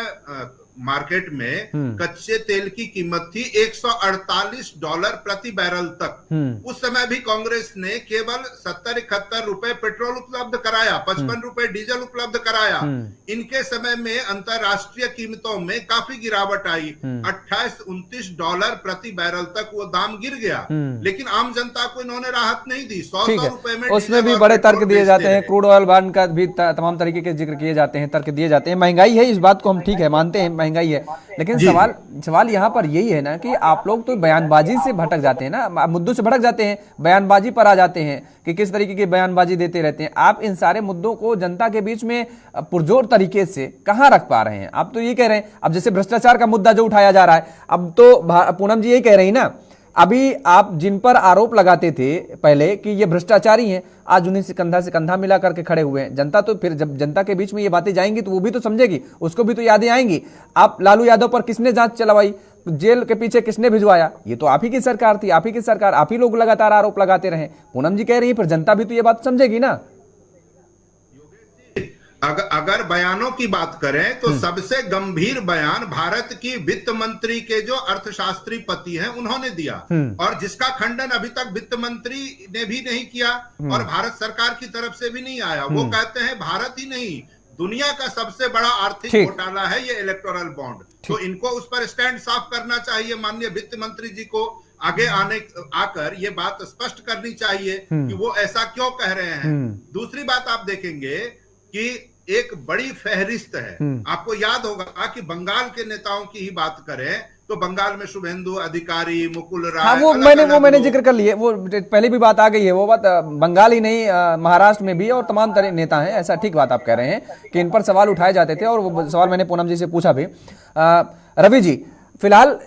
मार्केट में कच्चे तेल की कीमत थी $148 प्रति बैरल तक। उस समय भी कांग्रेस ने केवल 70-71 रुपए पेट्रोल उपलब्ध कराया, 55 रुपए डीजल उपलब्ध कराया। इनके समय में अंतरराष्ट्रीय कीमतों में काफी गिरावट आई, $28-29 प्रति बैरल तक वो दाम गिर गया। लेकिन आम जनता को इन्होंने राहत नहीं दी। 100 रुपए में उसमें भी बड़े तर्क दिए जाते हैं, क्रूड ऑयल बैन का भी तमाम तरीके के जिक्र किए जाते हैं, तर्क दिए जाते हैं। महंगाई है, इस बात को हम ठीक है मानते हैं, महंगाई है। लेकिन सवाल यहाँ पर यही है ना कि आप लोग तो बयानबाजी से भटक जाते हैं ना, मुद्दों से भटक जाते हैं, बयानबाजी पर आ जाते हैं कि किस तरीके की बयानबाजी देते रहते हैं। आप इन सारे मुद्दों को जनता के बीच में पुरजोर तरीके से कहां रख पा रहे हैं? आप तो ये कह रहे हैं, अब जैसे भ्रष्टाचार का मुद्दा जो उठाया जा रहा है, अब तो पूनम जी यही कह रही ना, अभी आप जिन पर आरोप लगाते थे पहले कि ये भ्रष्टाचारी हैं, आज उन्हीं से कंधा मिला करके खड़े हुए हैं। जनता तो फिर जब जनता के बीच में ये बातें जाएंगी तो वो भी तो समझेगी, उसको भी तो यादें आएंगी। आप लालू यादव पर किसने जांच चलवाई, जेल के पीछे किसने भिजवाया? ये तो आप ही की सरकार थी, आप ही की सरकार, आप ही लोग लगातार आरोप लगाते रहे। पूनम जी कह रही है, फिर जनता भी तो ये बात समझेगी ना। अगर बयानों की बात करें तो सबसे गंभीर बयान भारत की वित्त मंत्री के जो अर्थशास्त्री पति हैं उन्होंने दिया, और जिसका खंडन अभी तक वित्त मंत्री ने भी नहीं किया और भारत सरकार की तरफ से भी नहीं आया। वो कहते हैं भारत ही नहीं, दुनिया का सबसे बड़ा आर्थिक घोटाला है ये इलेक्टोरल बॉन्ड। तो इनको उस पर स्टैंड साफ करना चाहिए। माननीय वित्त मंत्री जी को आगे आकर ये बात स्पष्ट करनी चाहिए कि वो ऐसा क्यों कह रहे हैं। दूसरी बात आप देखेंगे कि एक बड़ी फहरिस्त है। आपको याद होगा कि बंगाल के नेताओं की ही बात करें तो बंगाल में शुभेंदु अधिकारी, मुकुल राय, हाँ, वो मैंने जिक्र कर लिए, वो पहले भी बात आ गई है। वो बात बंगाल ही नहीं, महाराष्ट्र में भी और तमाम तरह नेता हैं। ऐसा ठीक बात आप कह रहे हैं कि इन पर सवाल उठाए जाते थे, और वो सवाल मैंने पूनम जी से पूछा भी। रवि जी, फिलहाल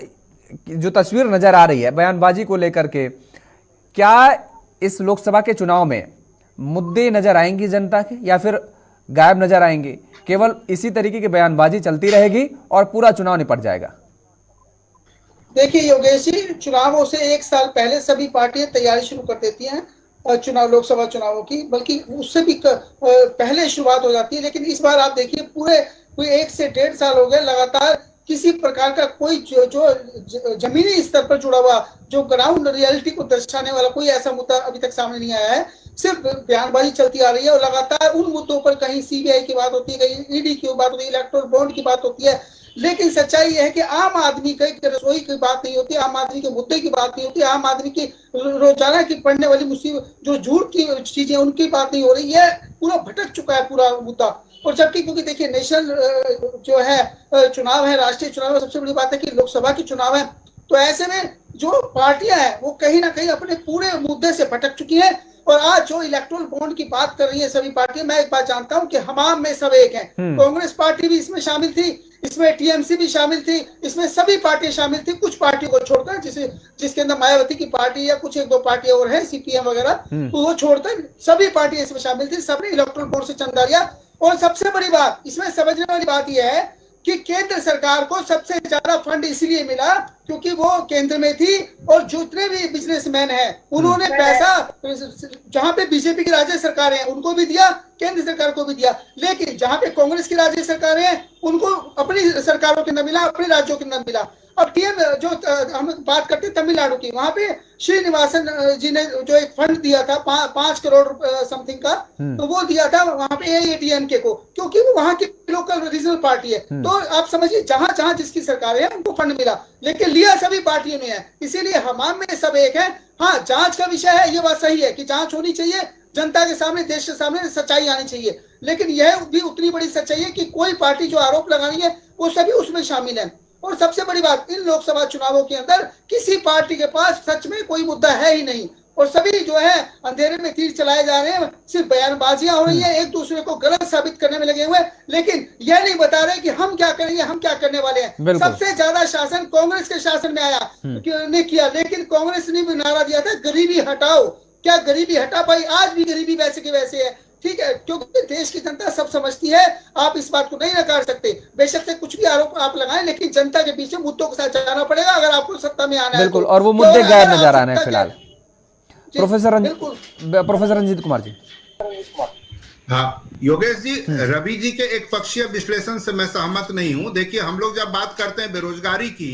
जो तस्वीर नजर आ रही है बयानबाजी को लेकर के, क्या इस लोकसभा के चुनाव में मुद्दे नजर आएंगी जनता के, या फिर गायब नजर आएंगे? केवल इसी तरीके की बयानबाजी चलती रहेगी और पूरा चुनाव निपट जाएगा? देखिए योगेश जी, चुनावों से 1 साल पहले सभी पार्टियां तैयारी शुरू कर देती हैं लोकसभा चुनावों की, बल्कि उससे भी पहले शुरुआत हो जाती है। लेकिन इस बार आप देखिए पूरे 1 से 1.5 साल हो गए लगातार किसी प्रकार का कोई जो जमीनी स्तर पर जुड़ा हुआ, जो ग्राउंड रियलिटी को दर्शाने वाला कोई ऐसा मुद्दा अभी तक सामने नहीं आया है। सिर्फ बयानबाजी चलती आ रही है और लगातार उन मुद्दों पर कहीं सीबीआई की बात होती है, कहीं ईडी की बात होती है, इलेक्टोरल बॉन्ड की बात होती है। लेकिन सच्चाई यह है कि आम आदमी की रसोई की बात नहीं होती, आम आदमी के मुद्दे की बात नहीं होती, आम आदमी की रोजाना की पड़ने वाली मुसीबत, जो झूठ की चीजें, उनकी बात नहीं हो रही है। पूरा भटक चुका है पूरा मुद्दा। और जबकि क्योंकि देखिए नेशनल जो है चुनाव है, राष्ट्रीय चुनाव है, सबसे बड़ी बात है कि लोकसभा की चुनाव है। तो ऐसे में जो पार्टियां हैं वो कहीं ना कहीं अपने पूरे मुद्दे से भटक चुकी हैं और आज जो इलेक्टोरल बॉन्ड की बात कर रही है सभी पार्टियां, मैं एक बात जानता हूं कि हमाम में सब एक हैं। कांग्रेस पार्टी भी इसमें शामिल थी, इसमें टीएमसी भी शामिल थी, इसमें सभी पार्टियां शामिल थी, कुछ पार्टियों को छोड़कर, जिसके अंदर मायावती की पार्टी या कुछ एक दो पार्टियां और हैं, सीपीएम वगैरह, तो वो छोड़कर सभी पार्टियां इसमें शामिल थी। सबने इलेक्टोरल बॉन्ड से चंदा लिया। और सबसे बड़ी बात इसमें समझने वाली बात यह है कि केंद्र सरकार को सबसे ज्यादा फंड इसलिए मिला क्योंकि वो केंद्र में थी, और जितने भी बिजनेसमैन हैं उन्होंने पैसा जहां पे बीजेपी की राज्य सरकारें हैं उनको भी दिया, केंद्र सरकार को भी दिया। लेकिन जहां पे कांग्रेस की राज्य सरकारें हैं उनको अपनी सरकारों के न मिला, अपने राज्यों के न मिला। अब टीएम जो हम बात करते हैं तमिलनाडु की, वहां पे श्रीनिवासन जी ने जो एक फंड दिया था 5 करोड़ समथिंग का, तो वो दिया था वहां पे एआईएडीएमके को, क्योंकि वो वहां की लोकल रीजनल पार्टी है। तो आप समझिए जहां जहां जिसकी सरकार है उनको फंड मिला, लेकिन लिया सभी पार्टियों ने है। इसीलिए हमाम में सब एक है। हाँ, जांच का विषय है, ये बात सही है कि जांच होनी चाहिए, जनता के सामने, देश के सामने सच्चाई आनी चाहिए। लेकिन यह भी उतनी बड़ी सच्चाई है कि कोई पार्टी जो आरोप लगा रही है वो सभी उसमें शामिल है। और सबसे बड़ी बात, इन लोकसभा चुनावों के अंदर किसी पार्टी के पास सच में कोई मुद्दा है ही नहीं, और सभी जो है अंधेरे में तीर चलाए जा रहे हैं, सिर्फ बयानबाजियां हो रही है, एक दूसरे को गलत साबित करने में लगे हुए, लेकिन यह नहीं बता रहे कि हम क्या करेंगे, हम क्या करने वाले हैं। सबसे ज्यादा शासन कांग्रेस के शासन में आया ने किया, लेकिन कांग्रेस ने भी नारा दिया था गरीबी हटाओ। क्या गरीबी हटा पाई? आज भी गरीबी वैसे के वैसे है, ठीक है, क्योंकि देश की जनता सब समझती है। आप इस बात को नहीं नकार सकते, बेशक से कुछ भी आरोप आप लगाएं, लेकिन जनता के पीछे मुद्दों के साथ जाना पड़ेगा अगर आपको सत्ता में आना है। बिल्कुल, और वो मुद्दे गैर नजर आ रहे हैं फिलहाल। प्रोफेसर रंजीत कुमार जी। हाँ योगेश जी, रवि जी के एक पक्षीय विश्लेषण से मैं सहमत नहीं हूं। देखिए, हम लोग जब बात करते हैं बेरोजगारी की,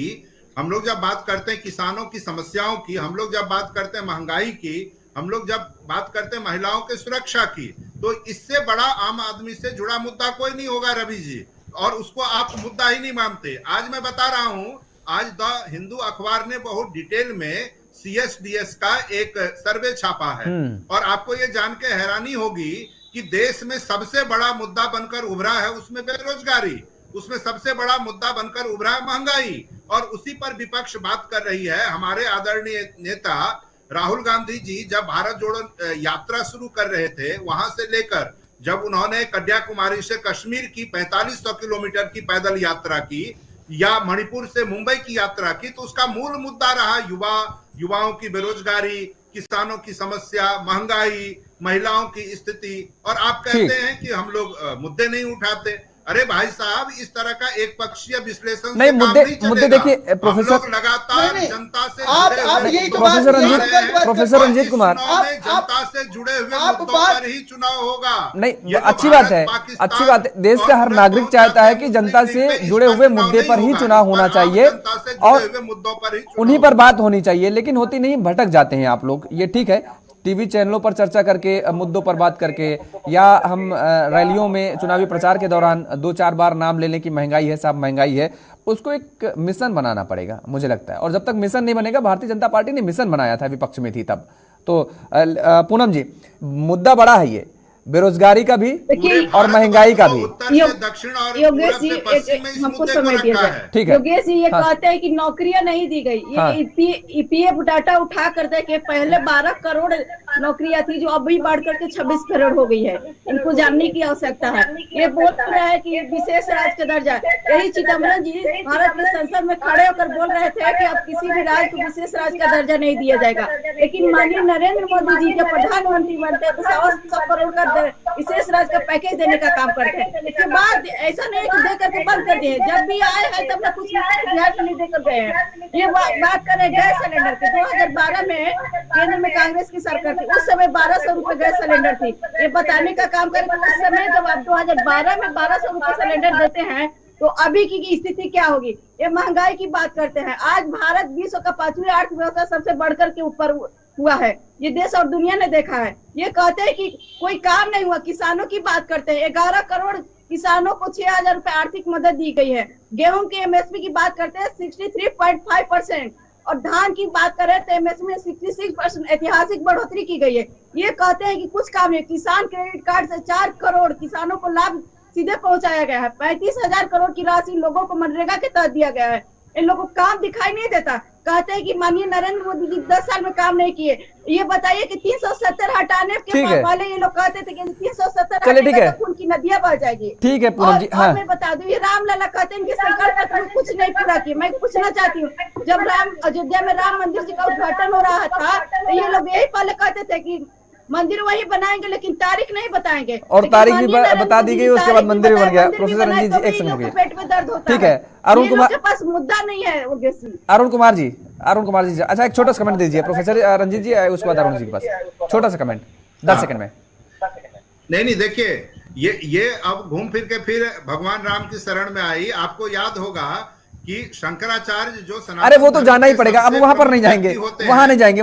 हम लोग जब बात करते हैं किसानों की समस्याओं की, हम लोग जब बात करते हैं महंगाई की, हम लोग जब बात करते हैं महिलाओं की सुरक्षा की, तो इससे बड़ा आम आदमी से जुड़ा मुद्दा कोई नहीं होगा रवि जी, और उसको आप मुद्दा ही नहीं मानते। आज मैं बता रहा हूं, आज द हिंदू अखबार ने बहुत डिटेल में CSDS का एक सर्वे छापा है, और आपको ये जान के हैरानी होगी कि देश में सबसे बड़ा मुद्दा बनकर उभरा है उसमें बेरोजगारी, उसमें सबसे बड़ा मुद्दा बनकर उभरा है महंगाई, और उसी पर विपक्ष बात कर रही है। हमारे आदरणीय नेता राहुल गांधी जी जब भारत जोड़ो यात्रा शुरू कर रहे थे, वहां से लेकर जब उन्होंने कन्याकुमारी से कश्मीर की 4500 किलोमीटर की पैदल यात्रा की, या मणिपुर से मुंबई की यात्रा की, तो उसका मूल मुद्दा रहा युवाओं की बेरोजगारी, किसानों की समस्या, महंगाई, महिलाओं की स्थिति। और आप कहते हैं कि हम लोग मुद्दे नहीं उठाते। अरे भाई साहब, इस तरह का एक पक्षीय विश्लेषण नहीं, मुद्दे देखिए प्रोफेसर लगातार जनता से प्रोफेसर रंजीत कुमार, जनता से जुड़े हुए मुद्दों पर ही चुनाव होगा। नहीं, अच्छी बात है, अच्छी बात है। देश का हर नागरिक चाहता है कि जनता से जुड़े हुए मुद्दे पर ही चुनाव होना चाहिए और मुद्दों पर ही उन्हीं पर बात होनी चाहिए, लेकिन होती नहीं, भटक जाते हैं आप लोग। ये ठीक है, टीवी चैनलों पर चर्चा करके, मुद्दों पर बात करके, या हम रैलियों में चुनावी प्रचार के दौरान 2-4 बार नाम ले लें कि महंगाई है साहब, महंगाई है, उसको एक मिशन बनाना पड़ेगा मुझे लगता है। और जब तक मिशन नहीं बनेगा, भारतीय जनता पार्टी ने मिशन बनाया था, विपक्ष में थी तब। तो पूनम जी, मुद्दा बड़ा है ये, बेरोजगारी का भी और महंगाई का भी। योगेश जी, हमको समय दिया जाए, ठीक है। योगेश जी ये कहते हैं कि नौकरियां नहीं दी गई, ये ईपीएफ डाटा उठा कर दे के पहले 12 करोड़ नौकरियां थी जो अभी बढ़ करके 26 करोड़ हो गई है। इनको जानने की आवश्यकता है। ये बोल रहा है कि विशेष राज्य का दर्जा, यही चिदम्बरम जी भारत की संसद में खड़े होकर बोल रहे थे कि अब किसी भी राज्य को विशेष राज्य का दर्जा नहीं दिया जाएगा, लेकिन माननीय नरेंद्र मोदी जी जब प्रधानमंत्री बनते हैं तो 100 करोड़ का विशेष राज्य का पैकेज देने का काम करते हैं। इसके बाद ऐसा नहीं कि दे करके बंद कर दिए, जब भी आए हैं तब कुछ बिहार में नहीं देकर गए हैं। ये बात करें गैस सिलेंडर की, 2012 में केंद्र में कांग्रेस की सरकार थी, उस समय 1200 रुपए गैस सिलेंडर थी। ये बताने का काम करें कि उस समय जब आप 2012 में 1200 रुपए सिलेंडर देते हैं तो अभी की स्थिति क्या होगी। ये महंगाई की बात करते हैं। आज भारत विश्व का 5वीं अर्थव्यवस्था सबसे बढ़कर के ऊपर हुआ है, ये देश और दुनिया ने देखा है। ये कहते हैं कि कोई काम नहीं हुआ। किसानों की बात करते हैं, 11 करोड़ किसानों को 6000 रुपए आर्थिक मदद दी गई है। गेहूं की एमएसपी की बात करते हैं 63.5%, और धान की बात करें तो एमएसपी में 66% ऐतिहासिक बढ़ोतरी की गई है। ये कहते हैं कि कुछ काम है। किसान क्रेडिट कार्ड से 4 करोड़ किसानों को लाभ सीधे पहुंचाया गया है। 35,000 करोड़ की राशि लोगों को मनरेगा के तहत दिया गया है। इन लोगों को काम दिखाई नहीं देता। कहते हैं कि माननीय नरेंद्र मोदी जी 10 साल में काम नहीं किए। ये बताइए कि 370 हटाने के पहले ये लोग कहते थे कि 370 हटाने तक उनकी नदियां बह जाएगी। ठीक है पूनम जी। हाँ, मैं बता दूं, ये रामलला कहते हैं कि संकल्प पत्र कुछ नहीं पूरा किया। मैं पूछना चाहती हूँ, जब अयोध्या में राम मंदिर जी का उद्घाटन हो रहा था तो ये लोग यही पहले कहते थे कि मंदिर वही बनाएंगे लेकिन तारीख नहीं बताएंगे, और तारीख भी बता दी गई, उसके बाद मंदिर भी बन गया। प्रोफेसर रंजीत जी एक सेकंड, पेट में दर्द होता है। ठीक है, अरुण कुमार के पास मुद्दा नहीं है। अरुण कुमार जी, अच्छा एक छोटा सा कमेंट दीजिए प्रोफेसर रंजीत जी, उसके बाद अरुण जी के पास छोटा सा कमेंट 10 सेकंड में। नहीं देखिए, ये अब घूम फिर के फिर भगवान राम की शरण में आई। आपको याद होगा कि शंकराचार्य जो अरे वो तो जाना ही पड़ेगा, अब वहां पर नहीं जाएंगे, वहां नहीं जाएंगे।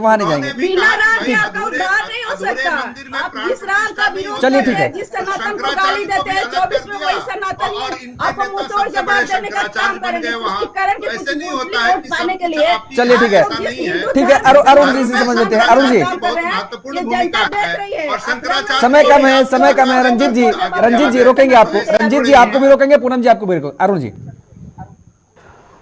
चलिए ठीक है, चलिए ठीक है, ठीक है। अरुण जी से समझ लेते हैं। अरुण जी, समय कम है। रंजीत जी रोकेंगे आपको, रंजीत जी आपको भी रोकेंगे, पूनम जी आपको भी रोकेंगे। अरुण जी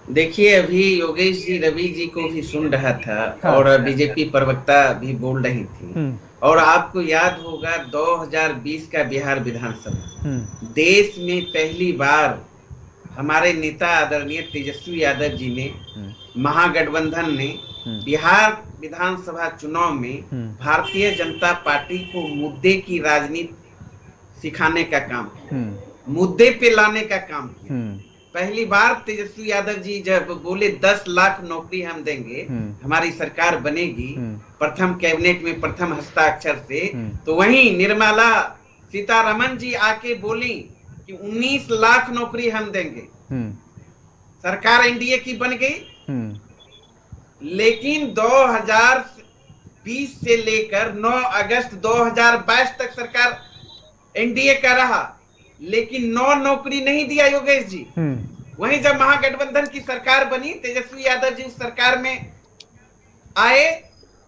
देखिए, अभी योगेश जी रवि जी को भी सुन रहा था। हाँ, और बीजेपी प्रवक्ता भी बोल रही थी। और आपको याद होगा 2020 का बिहार विधानसभा, देश में पहली बार हमारे नेता आदरणीय तेजस्वी यादव जी ने, महागठबंधन ने बिहार विधानसभा चुनाव में भारतीय जनता पार्टी को मुद्दे की राजनीति सिखाने का काम, मुद्दे पे लाने का काम किया। पहली बार तेजस्वी यादव जी जब बोले 10 लाख नौकरी हम देंगे, हमारी सरकार बनेगी प्रथम कैबिनेट में प्रथम हस्ताक्षर से, तो वहीं निर्मला सीतारमण जी आके बोली कि 19 लाख नौकरी हम देंगे। सरकार एनडीए की बन गई। लेकिन 2020 से लेकर 9 अगस्त 2022 तक सरकार एनडीए का रहा, लेकिन 9 नौकरी नहीं दिया योगेश जी। वहीं जब महागठबंधन की सरकार बनी, तेजस्वी यादव जी उस सरकार में आए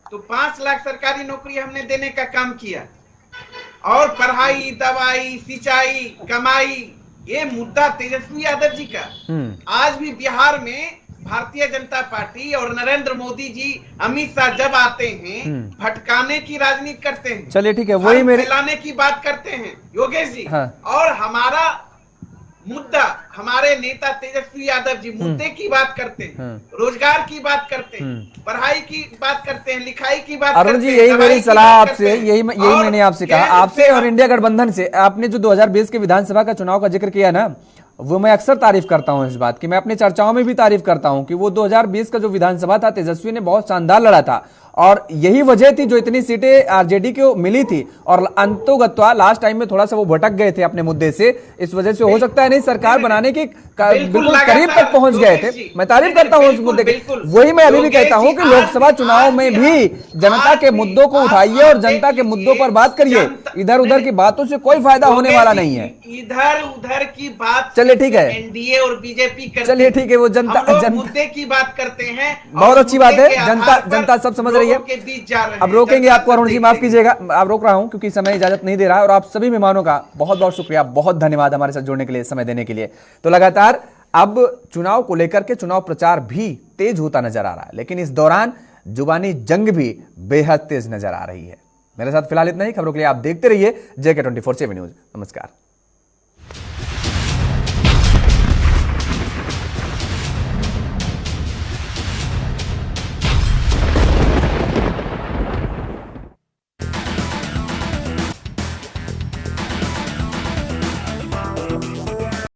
तो 5 लाख सरकारी नौकरी हमने देने का काम किया। और पढ़ाई, दवाई, सिंचाई, कमाई, ये मुद्दा तेजस्वी यादव जी का। आज भी बिहार में भारतीय जनता पार्टी और नरेंद्र मोदी जी, अमित शाह जब आते हैं भटकाने की राजनीति करते हैं। चलिए ठीक है, वही मेरे फैलाने की बात करते हैं योगेश जी। हाँ। और हमारा मुद्दा, हमारे नेता तेजस्वी यादव जी मुद्दे की बात करते हैं, रोजगार की बात करते हैं, पढ़ाई की बात करते हैं, लिखाई की बात करते हैं। अरुण जी यही मेरी सलाह आपसे, यही मैंने आपसे कहा, आपसे और इंडिया गठबंधन से। आपने जो 2020 के विधानसभा का चुनाव का जिक्र किया ना, वो मैं अक्सर तारीफ करता हूं इस बात की। मैं अपनी चर्चाओं में भी तारीफ करता हूं कि वो 2020 का जो विधानसभा था, तेजस्वी ने बहुत शानदार लड़ा था। और यही वजह थी जो इतनी सीटें आरजेडी को मिली थी। और अंतोगत्वा लास्ट टाइम में थोड़ा सा वो भटक गए थे अपने मुद्दे से, इस वजह से हो सकता है नहीं सरकार बनाने के बिल्कुल करीब तक पहुंच गए थे। मैं तारीफ करता हूं उस मुद्दे की। वही मैं अभी भी कहता हूं कि लोकसभा चुनाव में भी जनता के मुद्दों को उठाइए और जनता के मुद्दों पर बात करिए। इधर उधर की बातों से कोई फायदा होने वाला नहीं है। इधर उधर की बात, चलिए ठीक है, एनडीए और बीजेपी करते, चलिए ठीक है, वो जनता मुद्दे की बात करते हैं। बहुत अच्छी बात है, जनता सब समझ रही है। अब रोकेंगे आपको अरुण जी, माफ कीजिएगा, आप रोक रहा हूं क्योंकि समय इजाजत नहीं दे रहा है। और आप सभी मेहमानों का बहुत बहुत शुक्रिया, बहुत धन्यवाद हमारे साथ जुड़ने के लिए, समय देने के लिए। तो लगातार अब चुनाव को लेकर के चुनाव प्रचार भी तेज होता नजर आ रहा है, लेकिन इस दौरान जुबानी जंग भी बेहद तेज नजर आ रही है। मेरे साथ फिलहाल इतना ही। खबरों के लिए आप देखते रहिए JK 24/7 न्यूज। नमस्कार।